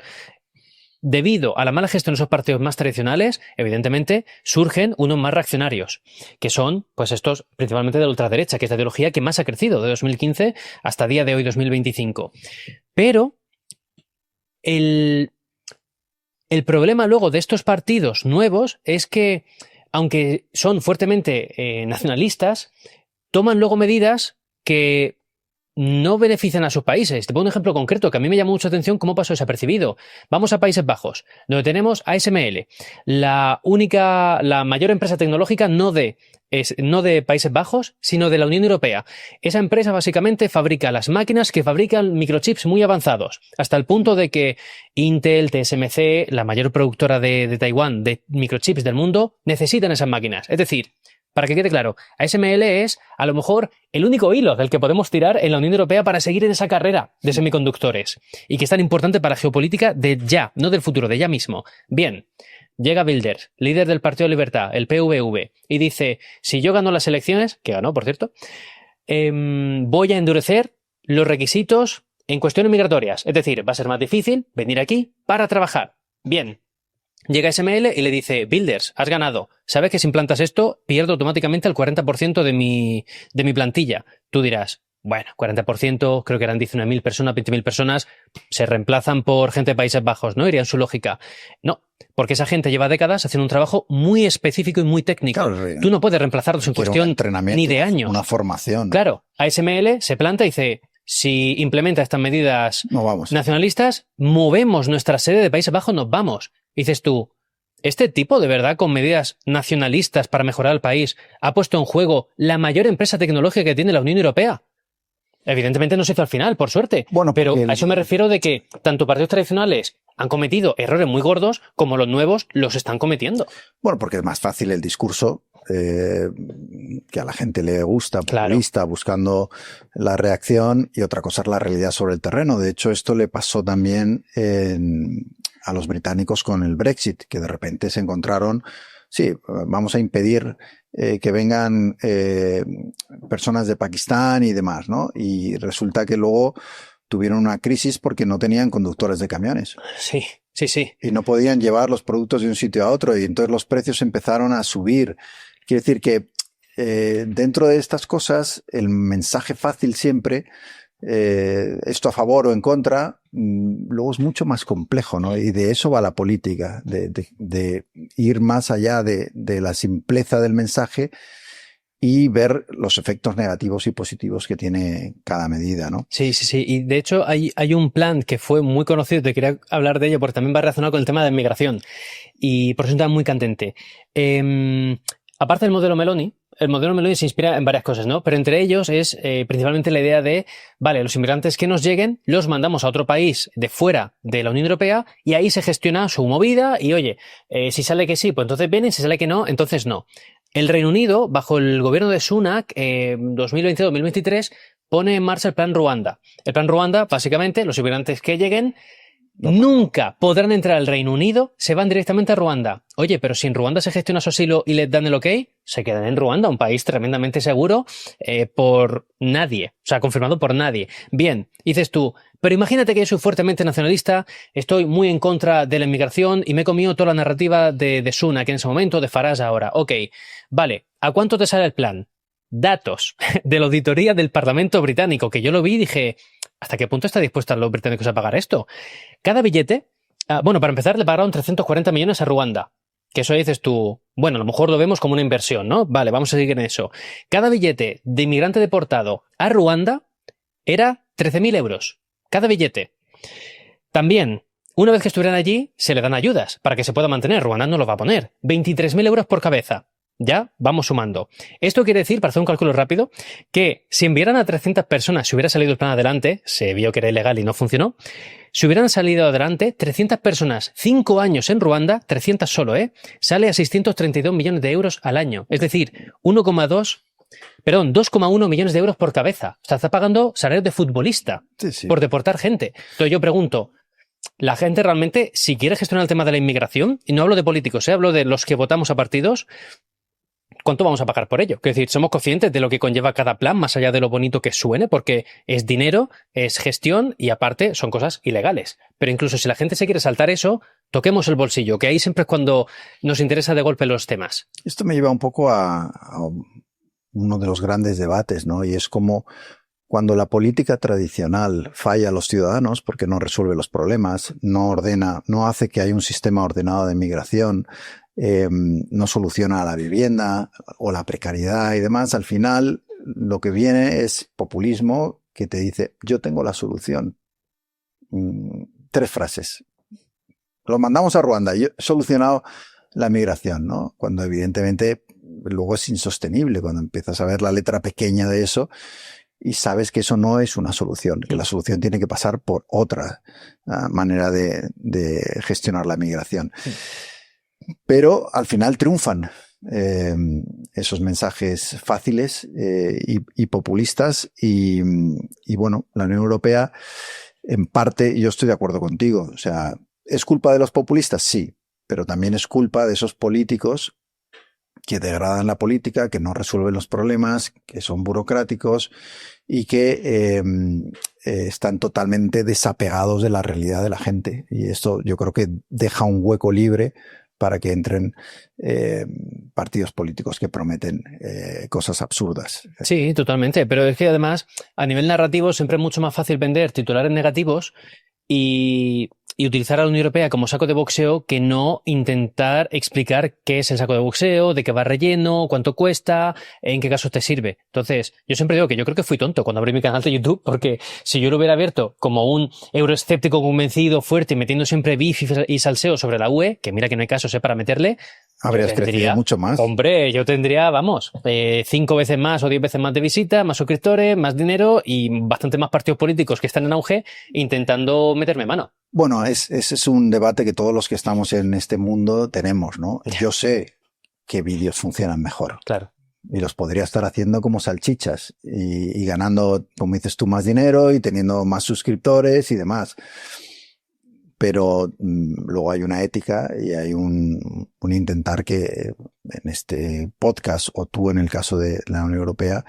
Debido a la mala gestión de esos partidos más tradicionales, evidentemente, surgen unos más reaccionarios, que son, pues estos, principalmente de la ultraderecha, que es la ideología que más ha crecido de 2015 hasta día de hoy, 2025. Pero el problema luego de estos partidos nuevos es que aunque son fuertemente nacionalistas, toman luego medidas que no benefician a sus países. Te pongo un ejemplo concreto que a mí me llamó mucha atención cómo pasó desapercibido. Vamos a Países Bajos, donde tenemos ASML, la mayor empresa tecnológica no de Países Bajos, sino de la Unión Europea. Esa empresa básicamente fabrica las máquinas que fabrican microchips muy avanzados, hasta el punto de que Intel, TSMC, la mayor productora de Taiwán de microchips del mundo, necesitan esas máquinas. Es decir, para que quede claro, ASML es a lo mejor el único hilo del que podemos tirar en la Unión Europea para seguir en esa carrera de semiconductores y que es tan importante para la geopolítica de ya, no del futuro, de ya mismo. Bien, llega Wilders, líder del Partido de Libertad, el PVV, y dice, si yo gano las elecciones, que ganó, por cierto, voy a endurecer los requisitos en cuestiones migratorias. Es decir, va a ser más difícil venir aquí para trabajar. Bien. Llega SML y le dice, Wilders, has ganado. Sabes que si implantas esto, pierdo automáticamente el 40% de mi plantilla. Tú dirás, bueno, 40%, creo que eran 19.000 personas, 20.000 personas, se reemplazan por gente de Países Bajos, ¿no? Iría en su lógica. No, porque esa gente lleva décadas haciendo un trabajo muy específico y muy técnico. Claro, tú no puedes reemplazarlos en cuestión ni de años. Una formación. Claro, ASML se planta y dice, si implementa estas medidas nacionalistas, movemos nuestra sede de Países Bajos, nos vamos. Dices tú, ¿este tipo de verdad con medidas nacionalistas para mejorar el país ha puesto en juego la mayor empresa tecnológica que tiene la Unión Europea? Evidentemente no se hizo al final, por suerte. Bueno, pero a eso me refiero de que tanto partidos tradicionales han cometido errores muy gordos como los nuevos los están cometiendo. Bueno, porque es más fácil el discurso que a la gente le gusta, populista, claro, buscando la reacción, y otra cosa es la realidad sobre el terreno. De hecho, esto le pasó también a los británicos con el Brexit, que de repente se encontraron, sí, vamos a impedir que vengan personas de Pakistán y demás, ¿no? Y resulta que luego tuvieron una crisis porque no tenían conductores de camiones. Sí, sí, sí. Y no podían llevar los productos de un sitio a otro, y entonces los precios empezaron a subir. Quiere decir que dentro de estas cosas, el mensaje fácil siempre, esto a favor o en contra, luego es mucho más complejo, ¿no? Y de eso va la política, de ir más allá de la simpleza del mensaje y ver los efectos negativos y positivos que tiene cada medida, ¿no? Sí, sí, sí. Y de hecho hay un plan que fue muy conocido, te quería hablar de ello porque también va relacionado con el tema de migración y por eso está muy candente. Aparte del modelo Meloni, el modelo Meloni se inspira en varias cosas, ¿no? Pero entre ellos es principalmente la idea de, vale, los inmigrantes que nos lleguen los mandamos a otro país de fuera de la Unión Europea y ahí se gestiona su movida y, oye, si sale que sí, pues entonces vienen, si sale que no, entonces no. El Reino Unido, bajo el gobierno de Sunak, 2022-2023, pone en marcha el Plan Ruanda. El Plan Ruanda, básicamente, los inmigrantes que lleguen nunca podrán entrar al Reino Unido, se van directamente a Ruanda. Oye, pero si en Ruanda se gestiona su asilo y les dan el ok, se quedan en Ruanda, un país tremendamente seguro por nadie, o sea, confirmado por nadie. Bien, dices tú, pero imagínate que yo soy fuertemente nacionalista, estoy muy en contra de la inmigración y me he comido toda la narrativa de Sunak en ese momento, de Farage ahora. Ok, vale, ¿a cuánto te sale el plan? Datos de la auditoría del Parlamento británico, que yo lo vi y dije, ¿hasta qué punto está dispuestos los británicos a pagar esto? Cada billete, bueno, para empezar le pagaron 340 millones a Ruanda, que eso dices tú, bueno, a lo mejor lo vemos como una inversión, ¿no? Vale, vamos a seguir en eso. Cada billete de inmigrante deportado a Ruanda era 13.000 euros, cada billete. También, una vez que estuvieran allí, se le dan ayudas para que se pueda mantener, Ruanda no lo va a poner, 23.000 euros por cabeza. Ya, vamos sumando. Esto quiere decir, para hacer un cálculo rápido, que si enviaran a 300 personas, si hubiera salido el plan adelante, se vio que era ilegal y no funcionó, si hubieran salido adelante, 300 personas, 5 años en Ruanda, 300 solo, sale a 632 millones de euros al año. Es decir, 2,1 millones de euros por cabeza. O sea, está pagando salarios de futbolista por deportar gente. Entonces yo pregunto, la gente realmente, si quiere gestionar el tema de la inmigración, y no hablo de políticos, hablo de los que votamos a partidos, ¿cuánto vamos a pagar por ello? Es decir, somos conscientes de lo que conlleva cada plan, más allá de lo bonito que suene, porque es dinero, es gestión y aparte son cosas ilegales. Pero incluso si la gente se quiere saltar eso, toquemos el bolsillo, que ahí siempre es cuando nos interesa de golpe los temas. Esto me lleva un poco a uno de los grandes debates, ¿no? Y es como cuando la política tradicional falla a los ciudadanos porque no resuelve los problemas, no ordena, no hace que haya un sistema ordenado de migración, no soluciona la vivienda o la precariedad y demás, al final lo que viene es populismo que te dice, yo tengo la solución. 3 frases. Lo mandamos a Ruanda, yo he solucionado la migración, ¿no? Cuando evidentemente luego es insostenible, cuando empiezas a ver la letra pequeña de eso y sabes que eso no es una solución, que la solución tiene que pasar por otra manera de gestionar la migración. Sí. Pero al final triunfan esos mensajes fáciles y populistas y bueno, la Unión Europea en parte, yo estoy de acuerdo contigo, o sea, ¿es culpa de los populistas? Sí, pero también es culpa de esos políticos que degradan la política, que no resuelven los problemas, que son burocráticos y que están totalmente desapegados de la realidad de la gente. Y esto yo creo que deja un hueco libre para que entren partidos políticos que prometen cosas absurdas. Sí, totalmente. Pero es que además, a nivel narrativo, siempre es mucho más fácil vender titulares negativos y utilizar a la Unión Europea como saco de boxeo que no intentar explicar qué es el saco de boxeo, de qué va relleno, cuánto cuesta, en qué casos te sirve. Entonces, yo siempre digo que yo creo que fui tonto cuando abrí mi canal de YouTube, porque si yo lo hubiera abierto como un euroescéptico convencido, fuerte y metiendo siempre beef y salseo sobre la UE, que mira que no hay casos para meterle, Habrías crecido mucho más. Hombre, yo tendría, 5 veces más o 10 veces más de visitas, más suscriptores, más dinero y bastante más partidos políticos que están en auge intentando meterme mano. Bueno, ese es un debate que todos los que estamos en este mundo tenemos, ¿no? Yo sé qué vídeos funcionan mejor. Claro. Y los podría estar haciendo como salchichas y ganando, como dices tú, más dinero y teniendo más suscriptores y demás. Pero luego hay una ética y hay un intentar que en este podcast o tú en el caso de la Unión Europea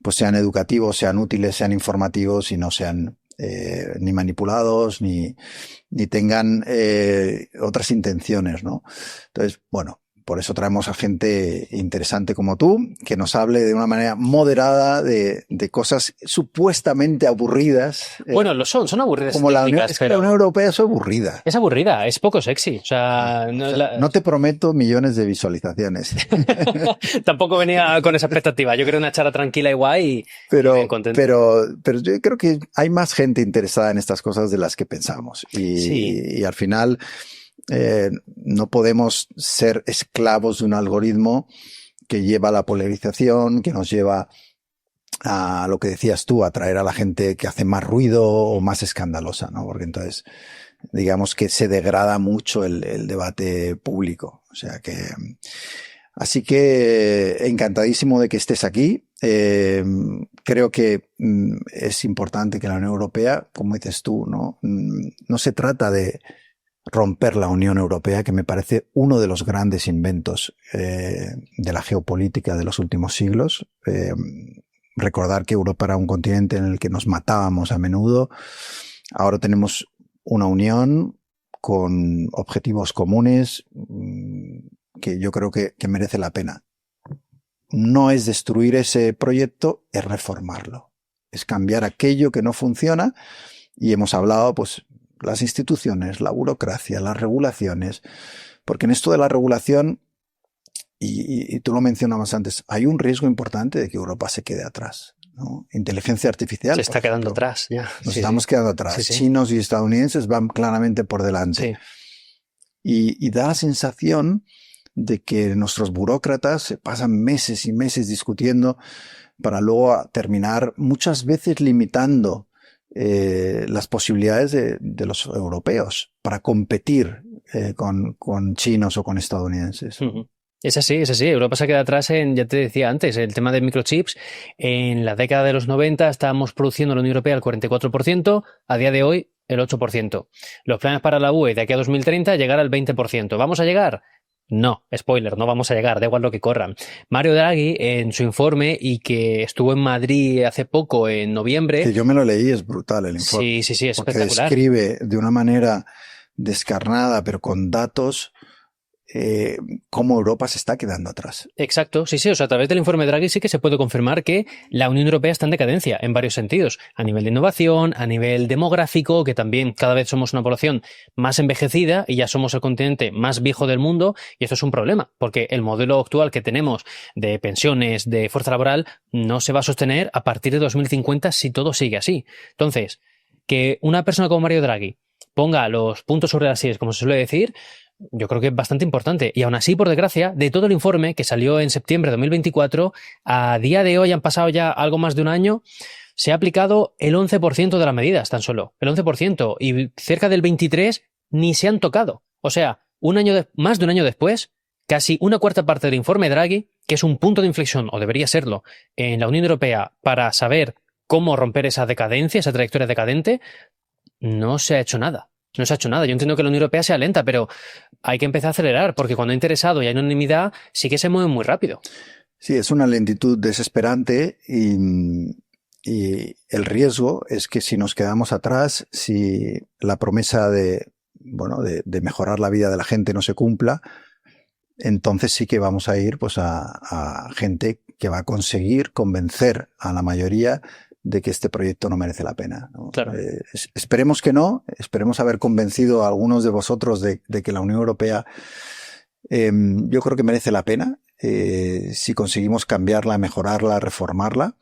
pues sean educativos, sean útiles, sean informativos y no sean ni manipulados ni tengan otras intenciones, ¿no? Entonces, bueno, por eso traemos a gente interesante como tú, que nos hable de una manera moderada de cosas supuestamente aburridas. Bueno, son aburridas. Como la Unión Europea es aburrida. Es aburrida, es poco sexy. O sea, no te prometo millones de visualizaciones. Tampoco venía con esa expectativa. Yo creo una charla tranquila y guay. Pero yo creo que hay más gente interesada en estas cosas de las que pensamos. Y al final... no podemos ser esclavos de un algoritmo que lleva a la polarización, que nos lleva a lo que decías tú, a atraer a la gente que hace más ruido o más escandalosa, ¿no? Porque entonces, digamos que se degrada mucho el debate público. O sea que, así que encantadísimo de que estés aquí. Creo que es importante que la Unión Europea, como dices tú, no se trata de romper la Unión Europea, que me parece uno de los grandes inventos de la geopolítica de los últimos siglos. Recordar que Europa era un continente en el que nos matábamos a menudo. Ahora tenemos una unión con objetivos comunes que yo creo que merece la pena. No es destruir ese proyecto, es reformarlo. Es cambiar aquello que no funciona y hemos hablado, pues, las instituciones, la burocracia, las regulaciones, porque en esto de la regulación, y tú lo mencionabas antes, hay un riesgo importante de que Europa se quede atrás, ¿no? Inteligencia artificial. Se está quedando atrás, ya. Nos estamos quedando atrás. Sí. Chinos y estadounidenses van claramente por delante. Sí. Y da la sensación de que nuestros burócratas se pasan meses y meses discutiendo para luego terminar muchas veces limitando las posibilidades de los europeos para competir con chinos o con estadounidenses. Uh-huh. Es así. Europa se queda atrás ya te decía antes, el tema de microchips. En la década de los 90 estábamos produciendo en la Unión Europea el 44%, a día de hoy el 8%. Los planes para la UE de aquí a 2030 llegar al 20%. ¿Vamos a llegar? No, spoiler, no vamos a llegar, da igual lo que corran. Mario Draghi, en su informe, y que estuvo en Madrid hace poco, en noviembre... Que yo me lo leí, es brutal el informe. Sí, es porque espectacular. Describe de una manera descarnada, pero con datos, cómo Europa se está quedando atrás. Exacto, sí, o sea, a través del informe Draghi sí que se puede confirmar que la Unión Europea está en decadencia en varios sentidos, a nivel de innovación, a nivel demográfico, que también cada vez somos una población más envejecida y ya somos el continente más viejo del mundo, y esto es un problema, porque el modelo actual que tenemos de pensiones, de fuerza laboral, no se va a sostener a partir de 2050 si todo sigue así. Entonces, que una persona como Mario Draghi ponga los puntos sobre las sillas, como se suele decir, yo creo que es bastante importante. Y aún así, por desgracia, de todo el informe que salió en septiembre de 2024, a día de hoy han pasado ya algo más de un año, se ha aplicado el 11% de las medidas, tan solo. El 11%. Y cerca del 23% ni se han tocado. O sea, más de un año después, casi una cuarta parte del informe Draghi, que es un punto de inflexión, o debería serlo, en la Unión Europea para saber cómo romper esa decadencia, esa trayectoria decadente, no se ha hecho nada. No se ha hecho nada. Yo entiendo que la Unión Europea sea lenta, pero hay que empezar a acelerar, porque cuando hay interesado y hay unanimidad, sí que se mueve muy rápido. Sí, es una lentitud desesperante y el riesgo es que si nos quedamos atrás, si la promesa de mejorar la vida de la gente no se cumpla, entonces sí que vamos a ir pues a gente que va a conseguir convencer a la mayoría de que este proyecto no merece la pena, ¿no? Claro. Esperemos que no, esperemos haber convencido a algunos de vosotros de que la Unión Europea yo creo que merece la pena si conseguimos cambiarla, mejorarla, reformarla.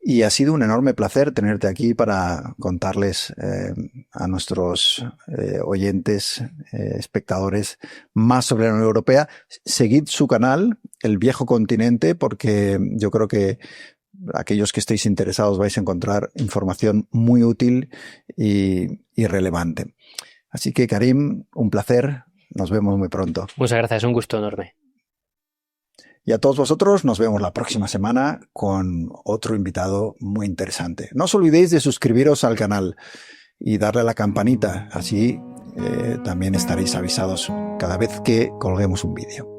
Y ha sido un enorme placer tenerte aquí para contarles a nuestros oyentes, espectadores, más sobre la Unión Europea. Seguid su canal, El Viejo Continente, porque yo creo que aquellos que estéis interesados vais a encontrar información muy útil y relevante. Así que, Karim, un placer. Nos vemos muy pronto. Muchas gracias, un gusto enorme. Y a todos vosotros nos vemos la próxima semana con otro invitado muy interesante. No os olvidéis de suscribiros al canal y darle a la campanita, así también estaréis avisados cada vez que colguemos un vídeo.